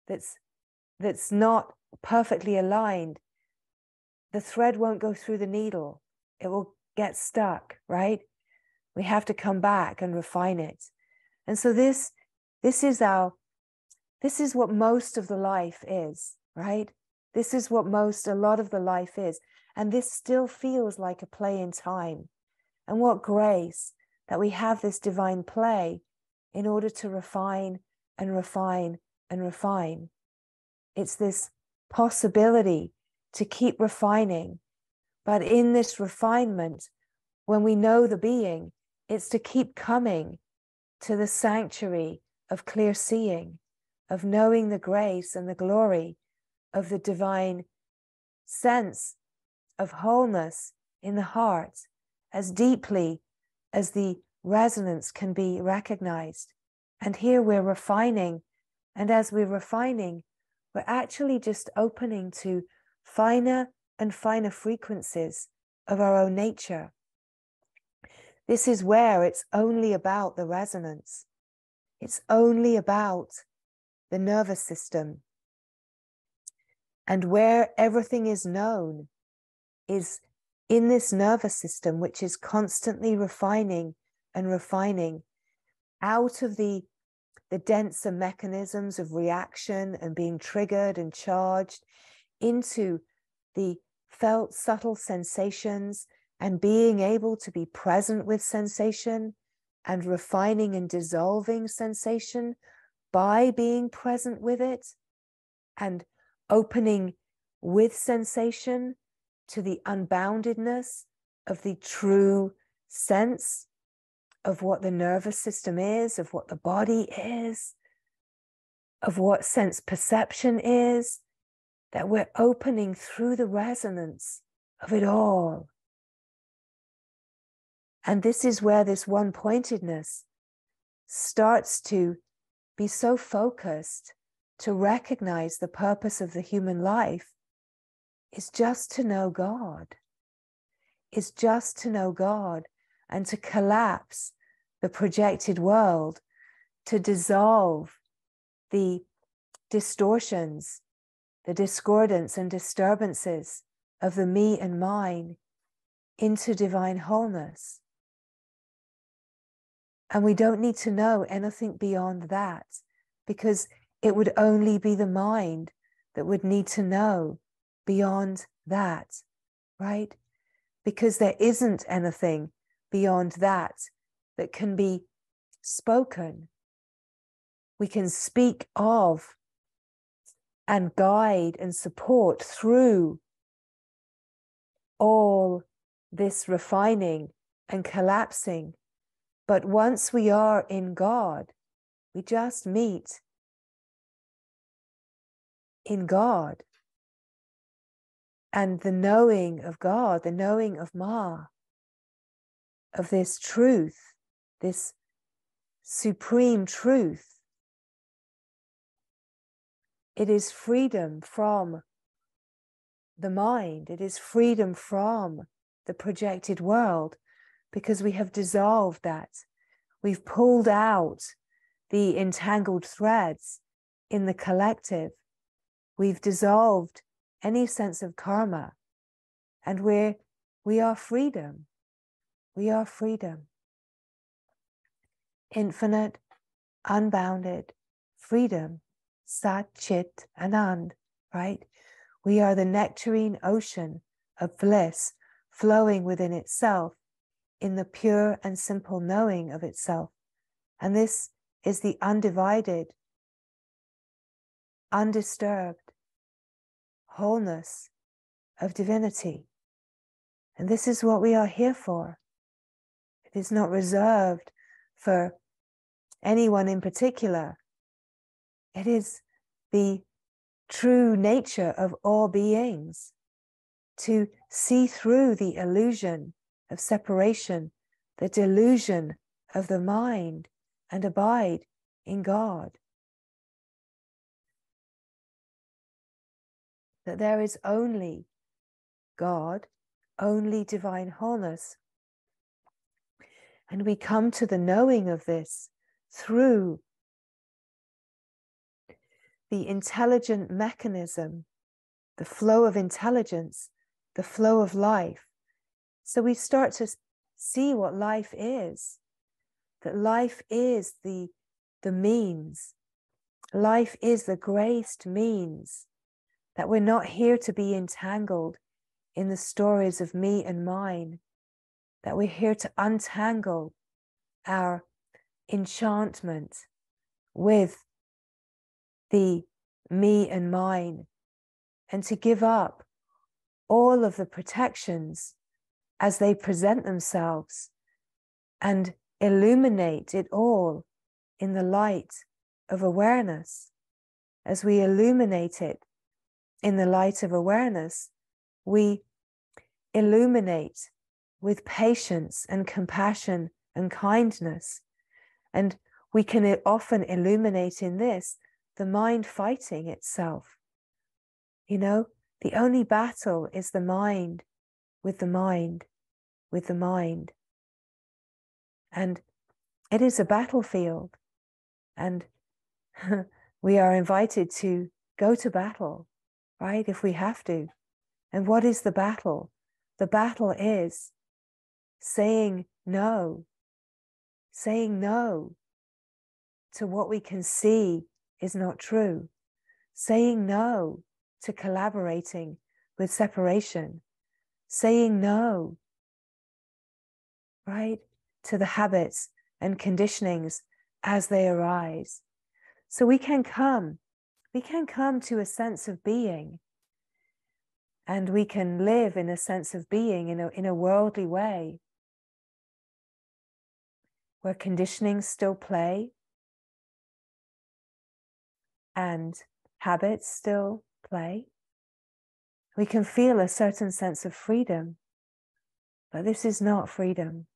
that's not perfectly aligned, the thread won't go through the needle. It will get stuck, right? We have to come back and refine it. And so this is what most of the life is, right? This is what a lot of the life is. And this still feels like a play in time. And what grace that we have this divine play in order to refine and refine and refine. It's this possibility to keep refining. But in this refinement, when we know the being, it's to keep coming to the sanctuary of clear seeing, of knowing the grace and the glory of the divine sense of wholeness in the heart, as deeply as the resonance can be recognized. And here we're refining, and as we're refining, we're actually just opening to finer and finer frequencies of our own nature. This is where it's only about the resonance. It's only about the nervous system. And where everything is known is in this nervous system, which is constantly refining and refining out of the denser mechanisms of reaction and being triggered and charged into the felt subtle sensations and being able to be present with sensation and refining and dissolving sensation by being present with it and opening with sensation to the unboundedness of the true sense of what the nervous system is, of what the body is, of what sense perception is, that we're opening through the resonance of it all. And this is where this one-pointedness starts to be so focused to recognize the purpose of the human life is just to know God, is just to know God and to collapse the projected world, to dissolve the distortions, the discordance and disturbances of the me and mine into divine wholeness. And we don't need to know anything beyond that, because it would only be the mind that would need to know beyond that, right? Because there isn't anything beyond that that can be spoken. We can speak of and guide and support through all this refining and collapsing. But once we are in God, we just meet in God. And the knowing of God, the knowing of Ma, of this truth, this supreme truth, it is freedom from the mind. It is freedom from the projected world, because we have dissolved that. We've pulled out the entangled threads in the collective. We've dissolved any sense of karma, and we are freedom. We are freedom. Infinite, unbounded freedom. Sat, Chit, Anand, right? We are the nectarine ocean of bliss flowing within itself in the pure and simple knowing of itself. And this is the undivided, undisturbed wholeness of divinity. And this is what we are here for. It is not reserved for anyone in particular. It is the true nature of all beings to see through the illusion of separation, the delusion of the mind, and abide in God. That there is only God, only divine wholeness. And we come to the knowing of this through the intelligent mechanism, the flow of intelligence, the flow of life. So we start to see what life is, that life is the means. Life is the graced means that we're not here to be entangled in the stories of me and mine, that we're here to untangle our enchantment with the me and mine, and to give up all of the protections as they present themselves and illuminate it all in the light of awareness. As we illuminate it in the light of awareness, we illuminate with patience and compassion and kindness. And we can often illuminate in this the mind fighting itself. You know, the only battle is the mind with the mind with the mind. And it is a battlefield. And we are invited to go to battle, right? If we have to. And what is the battle? The battle is saying no to what we can see is not true, saying no to collaborating with separation, saying no, right, to the habits and conditionings as they arise. So we can come to a sense of being, and we can live in a sense of being in a worldly way, where conditionings still play and habits still play. We can feel a certain sense of freedom, but this is not freedom.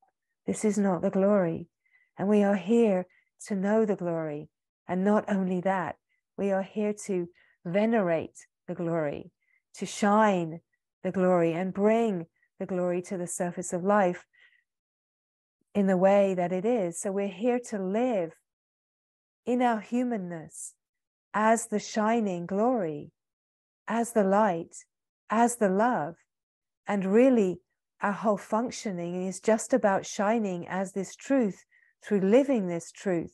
This is not the glory. And we are here to know the glory. And not only that, we are here to venerate the glory, to shine the glory and bring the glory to the surface of life in the way that it is. So we're here to live in our humanness as the shining glory, as the light, as the love. And really, our whole functioning is just about shining as this truth, through living this truth,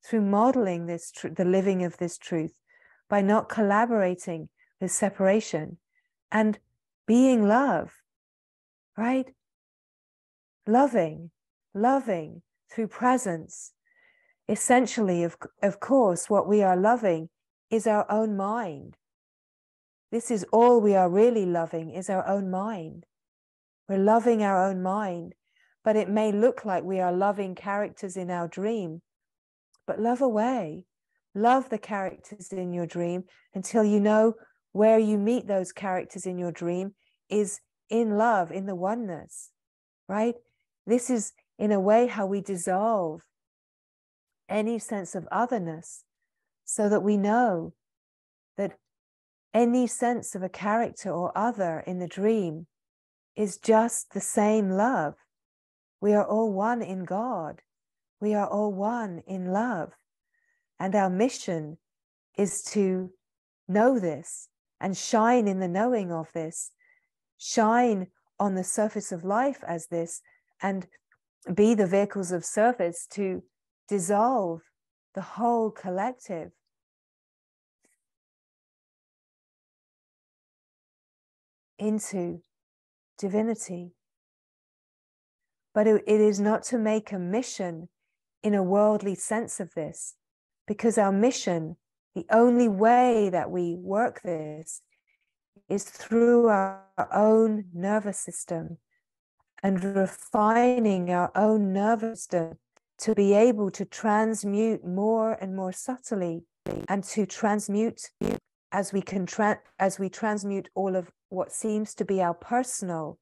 through modeling this the living of this truth, by not collaborating with separation and being love, right? Loving through presence. Essentially, of course, what we are loving is our own mind. This is all we are really loving, is our own mind. We're loving our own mind, but it may look like we are loving characters in our dream. But love away. Love the characters in your dream until you know where you meet those characters in your dream is in love, in the oneness, right? This is, in a way, how we dissolve any sense of otherness, so that we know that any sense of a character or other in the dream is just the same love. We are all one in God. We are all one in love. And our mission is to know this and shine in the knowing of this, shine on the surface of life as this, and be the vehicles of service to dissolve the whole collective into divinity. But it is not to make a mission in a worldly sense of this, because our mission, the only way that we work this, is through our own nervous system and refining our own nervous system to be able to transmute more and more subtly, and to transmute as we transmute all of what seems to be our personal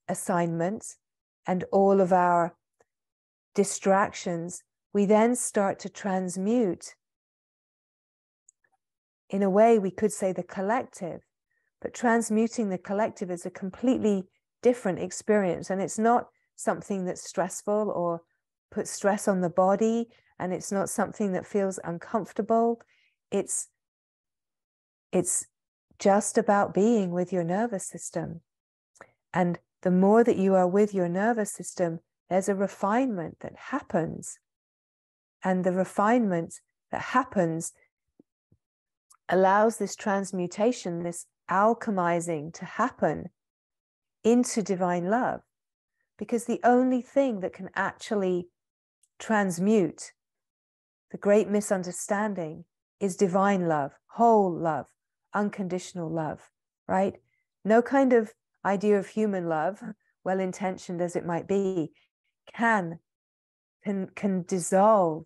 assignments and all of our distractions. We then start to transmute, in a way we could say, the collective, but transmuting the collective is a completely different experience, and it's not something that's stressful or puts stress on the body, and it's not something that feels uncomfortable. It's just about being with your nervous system. And the more that you are with your nervous system, there's a refinement that happens. And the refinement that happens allows this transmutation, this alchemizing to happen into divine love. Because the only thing that can actually transmute the great misunderstanding is divine love, whole love, unconditional love, right? No kind of idea of human love, well-intentioned as it might be, can dissolve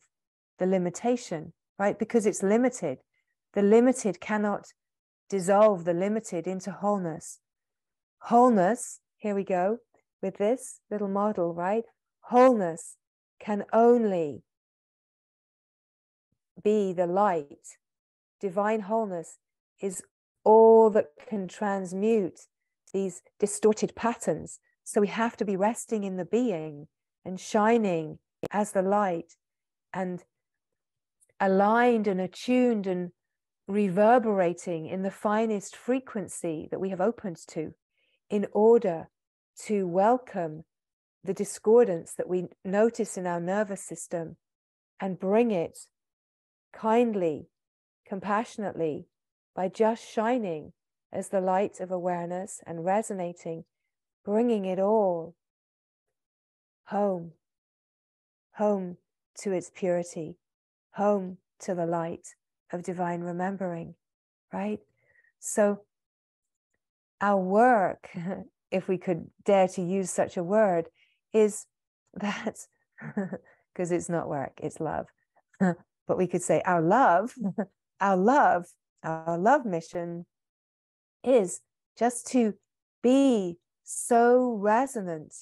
the limitation, right? Because it's limited. The limited cannot dissolve the limited into wholeness. Wholeness, here we go with this little model, right? Wholeness can only be the light. Divine wholeness is all that can transmute these distorted patterns. So we have to be resting in the being and shining as the light and aligned and attuned and reverberating in the finest frequency that we have opened to, in order to welcome the discordance that we notice in our nervous system and bring it kindly, compassionately, by just shining as the light of awareness and resonating, bringing it all home, home to its purity, home to the light of divine remembering, right? So our work, if we could dare to use such a word, is that, because it's not work, it's love. But we could say our love, our love mission is just to be so resonant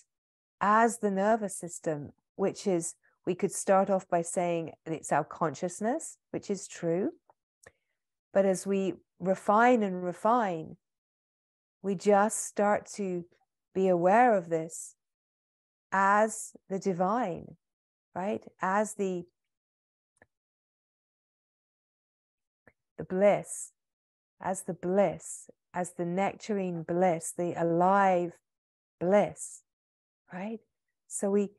as the nervous system, which is, we could start off by saying it's our consciousness, which is true. But as we refine and refine, we just start to be aware of this as the divine, right? As the bliss, as the bliss, as the nectarine bliss, the alive bliss, right? So we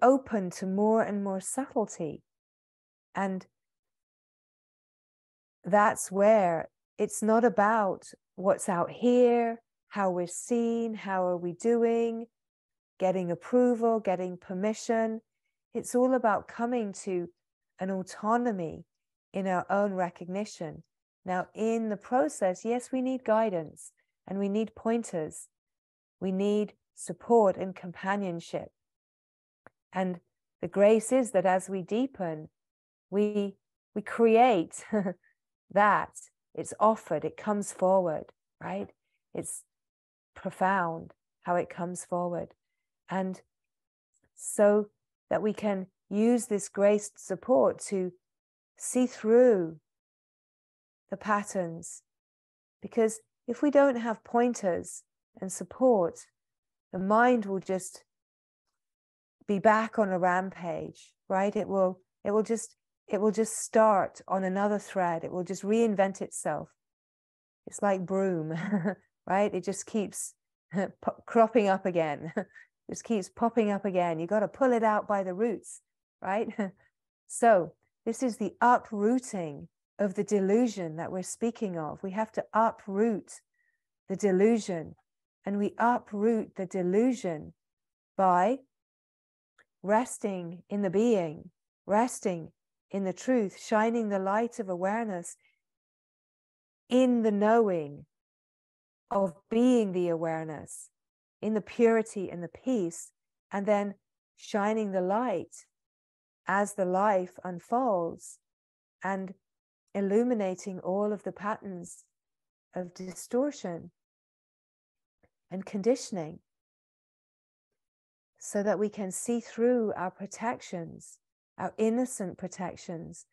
open to more and more subtlety. And that's where it's not about what's out here, how we're seen, how are we doing, getting approval, getting permission. It's all about coming to an autonomy in our own recognition. Now, in the process, yes, we need guidance and we need pointers. We need support and companionship. And the grace is that as we deepen, we create that. It's offered, it comes forward, right? It's profound how it comes forward. And so that we can use this graced support to see through the patterns. Because if we don't have pointers and support, the mind will just be back on a rampage, right? It will just start on another thread. It will just reinvent itself. It's like broom, right? It just keeps cropping up again. Just keeps popping up again. You got to pull it out by the roots, right? So this is the uprooting of the delusion that we're speaking of. We have to uproot the delusion, and we uproot the delusion by resting in the being, resting in the truth, shining the light of awareness in the knowing of being the awareness, in the purity and the peace, and then shining the light as the life unfolds and illuminating all of the patterns of distortion and conditioning, so that we can see through our protections, our innocent protections,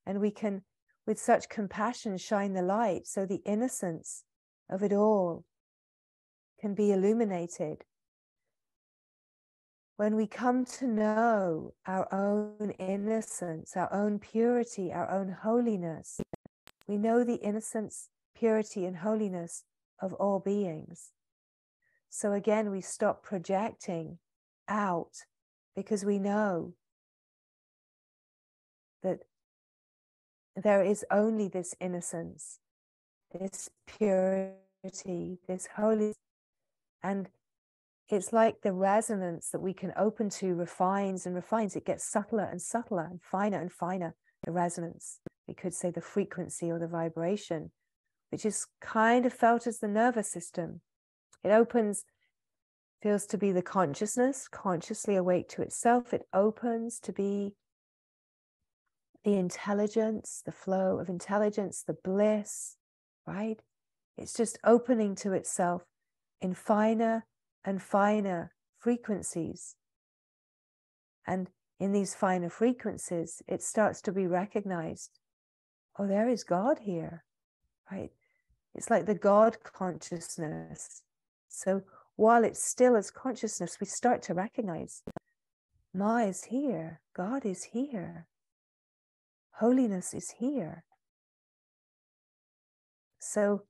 and we can, with such compassion, shine the light so the innocence of it all can be illuminated. When we come to know our own innocence, our own purity, our own holiness, we know the innocence, purity, and holiness of all beings. So again, we stop projecting out, because we know that there is only this innocence, this purity, this holiness. And it's like the resonance that we can open to refines and refines. It gets subtler and subtler and finer, the resonance. We could say the frequency or the vibration, which is kind of felt as the nervous system. It opens, feels to be the consciousness, consciously awake to itself. It opens to be the intelligence, the flow of intelligence, the bliss, right? It's just opening to itself in finer and finer frequencies. And in these finer frequencies, it starts to be recognized. Oh, there is God here, right? It's like the God consciousness. So while it's still as consciousness, we start to recognize Ma is here, God is here, holiness is here. So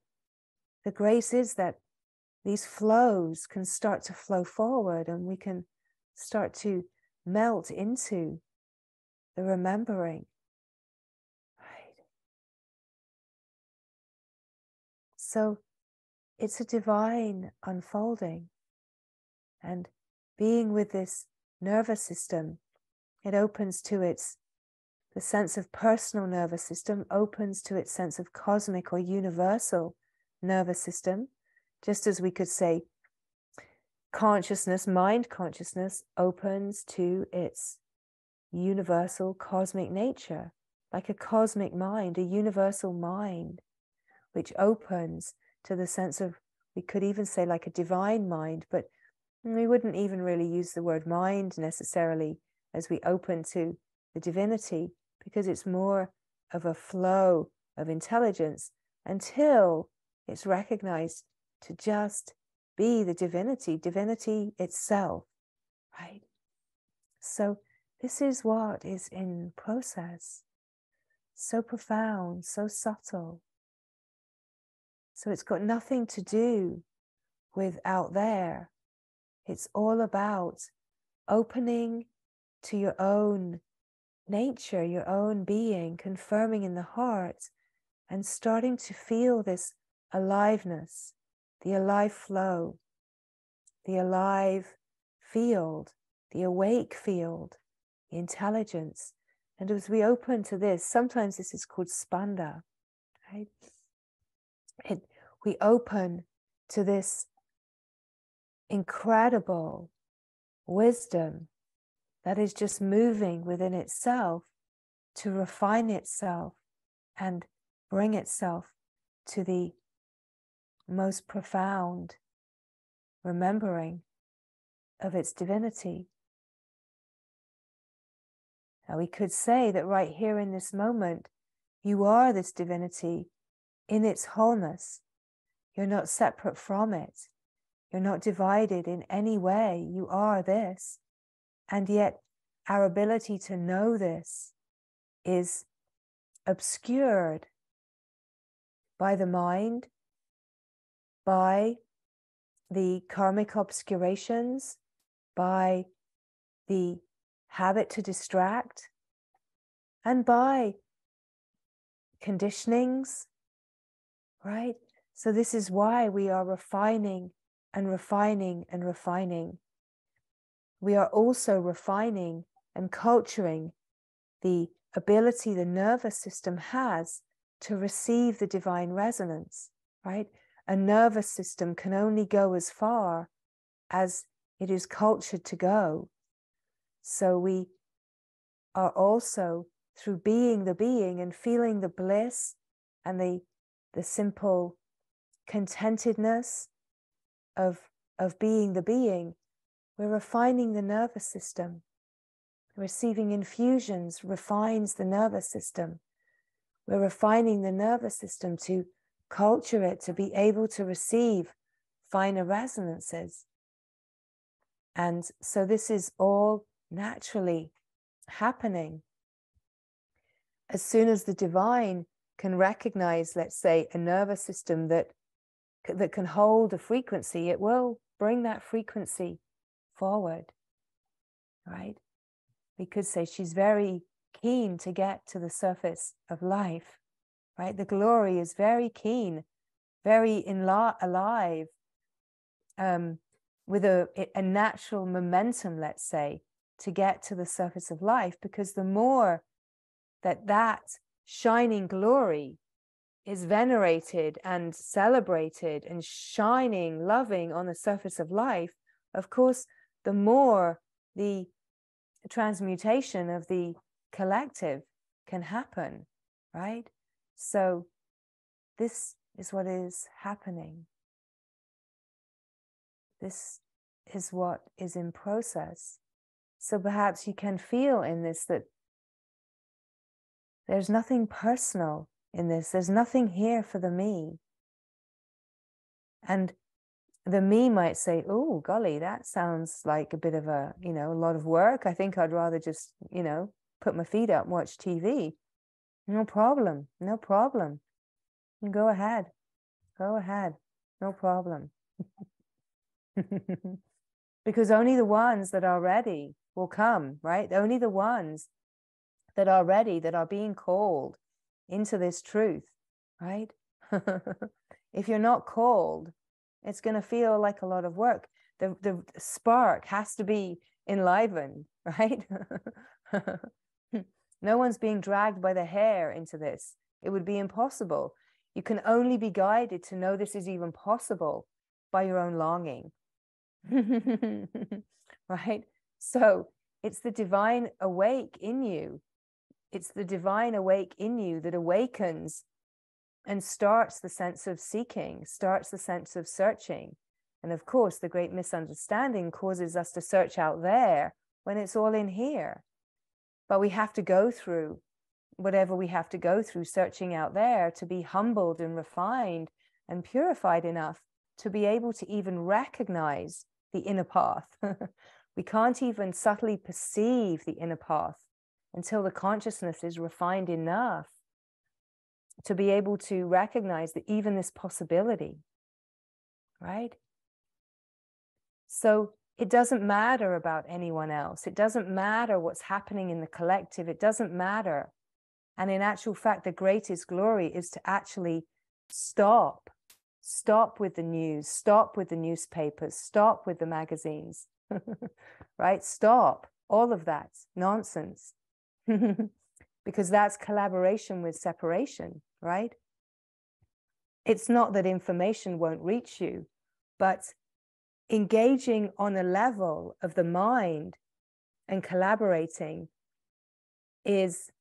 the grace is that these flows can start to flow forward, and we can start to melt into the remembering. Right. So it's a divine unfolding, and being with this nervous system, it opens to the sense of personal nervous system, opens to its sense of cosmic or universal nervous system, just as we could say consciousness, mind consciousness, opens to its universal cosmic nature, like a cosmic mind, a universal mind, which opens to the sense of, we could even say like a divine mind, but we wouldn't even really use the word mind necessarily as we open to the divinity, because it's more of a flow of intelligence until it's recognized to just be the divinity itself, right? So this is what is in process, so profound, so subtle. So it's got nothing to do with out there. It's all about opening to your own nature, your own being, confirming in the heart, and starting to feel this aliveness, the alive flow, the alive field, the awake field, the intelligence. And as we open to this, sometimes this is called spanda, right? We open to this incredible wisdom that is just moving within itself to refine itself and bring itself to the most profound remembering of its divinity. Now we could say that right here in this moment, you are this divinity in its wholeness. You're not separate from it. You're not divided in any way. You are this. And yet our ability to know this is obscured by the mind, by the karmic obscurations, by the habit to distract, and by conditionings, right? So this is why we are refining and refining and refining. We are also refining and culturing the ability the nervous system has to receive the divine resonance, right? A nervous system can only go as far as it is cultured to go. So we are also, through being the being and feeling the bliss and the simple contentedness of being the being, we're refining the nervous system. Receiving infusions refines the nervous system. We're refining the nervous system to culture it, to be able to receive finer resonances. And so this is all naturally happening. As soon as the divine can recognize, let's say, a nervous system that can hold a frequency, it will bring that frequency forward, right? We could say she's very keen to get to the surface of life, right? The glory is very keen, very alive, with a natural momentum, let's say, to get to the surface of life, because the more that shining glory is venerated and celebrated and shining, loving on the surface of life, of course, the more the transmutation of the collective can happen, right? So this is what is happening. This is what is in process. So perhaps you can feel in this that there's nothing personal in this. There's nothing here for the me. And the me might say, oh, golly, that sounds like a bit of a, a lot of work. I think I'd rather just, put my feet up and watch TV. No problem. No problem. Go ahead. Go ahead. No problem. Because only the ones that are ready will come, right? Only the ones that are ready, that are being called into this truth, right? If you're not called, it's going to feel like a lot of work. The spark has to be enlivened, right? No one's being dragged by the hair into this. It would be impossible. You can only be guided to know this is even possible by your own longing. Right? So it's the divine awake in you. It's the divine awake in you that awakens and starts the sense of seeking, starts the sense of searching. And of course, the great misunderstanding causes us to search out there when it's all in here. But we have to go through whatever we have to go through, searching out there, to be humbled and refined and purified enough to be able to even recognize the inner path. We can't even subtly perceive the inner path until the consciousness is refined enough to be able to recognize that even this possibility, right? So it doesn't matter about anyone else. It doesn't matter what's happening in the collective. It doesn't matter. And in actual fact, the greatest glory is to actually stop with the news, stop with the newspapers, stop with the magazines, right? Stop all of that nonsense. Because that's collaboration with separation, right? It's not that information won't reach you, but engaging on a level of the mind and collaborating is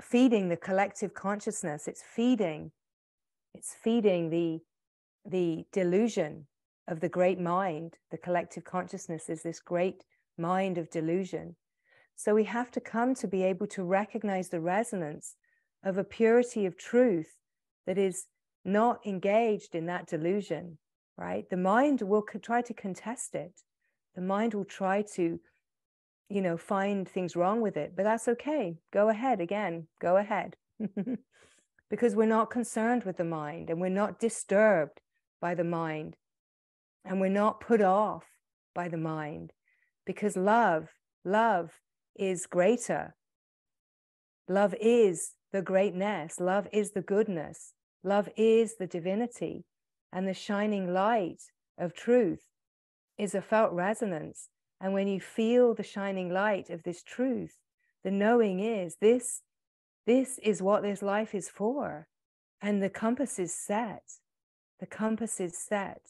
feeding the collective consciousness. It's feeding the delusion of the great mind. The collective consciousness is this great mind of delusion. So we have to come to be able to recognize the resonance of a purity of truth that is not engaged in that delusion, right? The mind will try to contest it. The mind will try to, find things wrong with it, but that's okay. Go ahead again, go ahead. Because we're not concerned with the mind, and we're not disturbed by the mind, and we're not put off by the mind, because love is greater. Love is the greatness. Love is the goodness. Love is the divinity. And the shining light of truth is a felt resonance. And when you feel the shining light of this truth, the knowing is this is what this life is for. And the compass is set. The compass is set.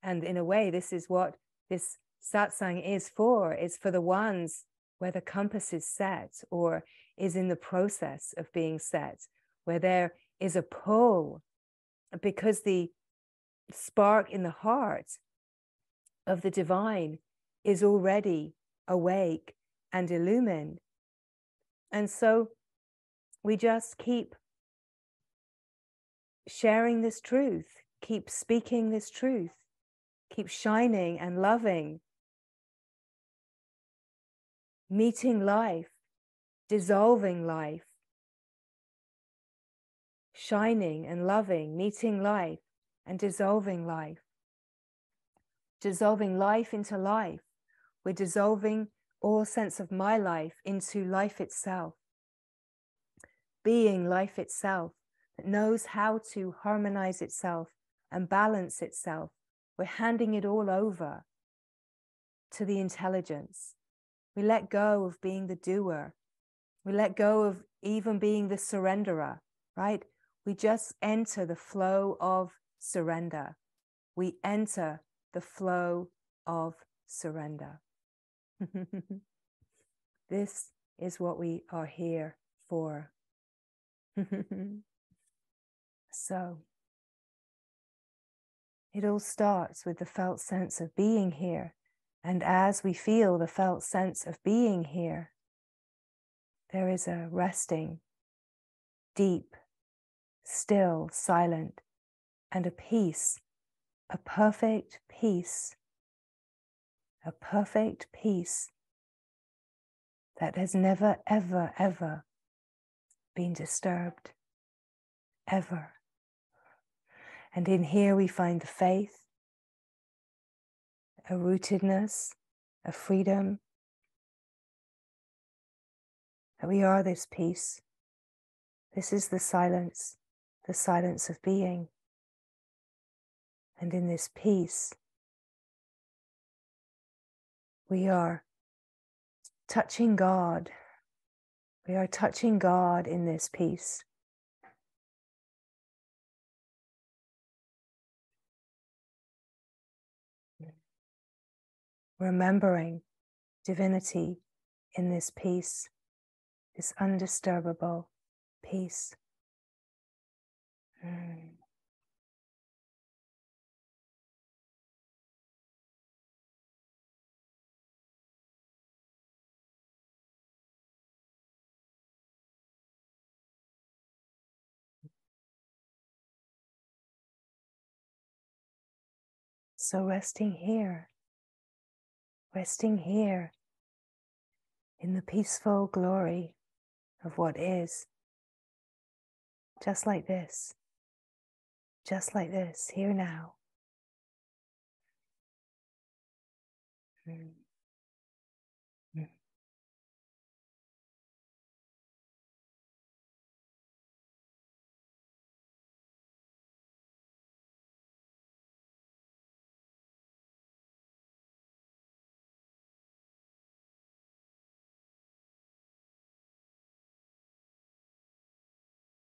And in a way, this is what this satsang is for. It's for the ones where the compass is set, or is in the process of being set, where there is a pull, because the spark in the heart of the divine is already awake and illumined. And so we just keep sharing this truth, keep speaking this truth, keep shining and loving, meeting life, dissolving life, shining and loving, meeting life and dissolving life into life. We're dissolving all sense of my life into life itself, being life itself, that knows how to harmonize itself and balance itself. We're handing it all over to the intelligence. We let go of being the doer. We let go of even being the surrenderer, right? We just enter the flow of surrender. We enter the flow of surrender. This is what we are here for. So, it all starts with the felt sense of being here. And as we feel the felt sense of being here, there is a resting, deep, still, silent, and a peace, a perfect peace that has never, ever, ever been disturbed, ever. And in here we find the faith, a rootedness, a freedom, that we are this peace. This is the silence of being. And in this peace, we are touching God. We are touching God in this peace. Remembering divinity in this peace, this undisturbable peace. So resting here in the peaceful glory of what is, just like this, here now.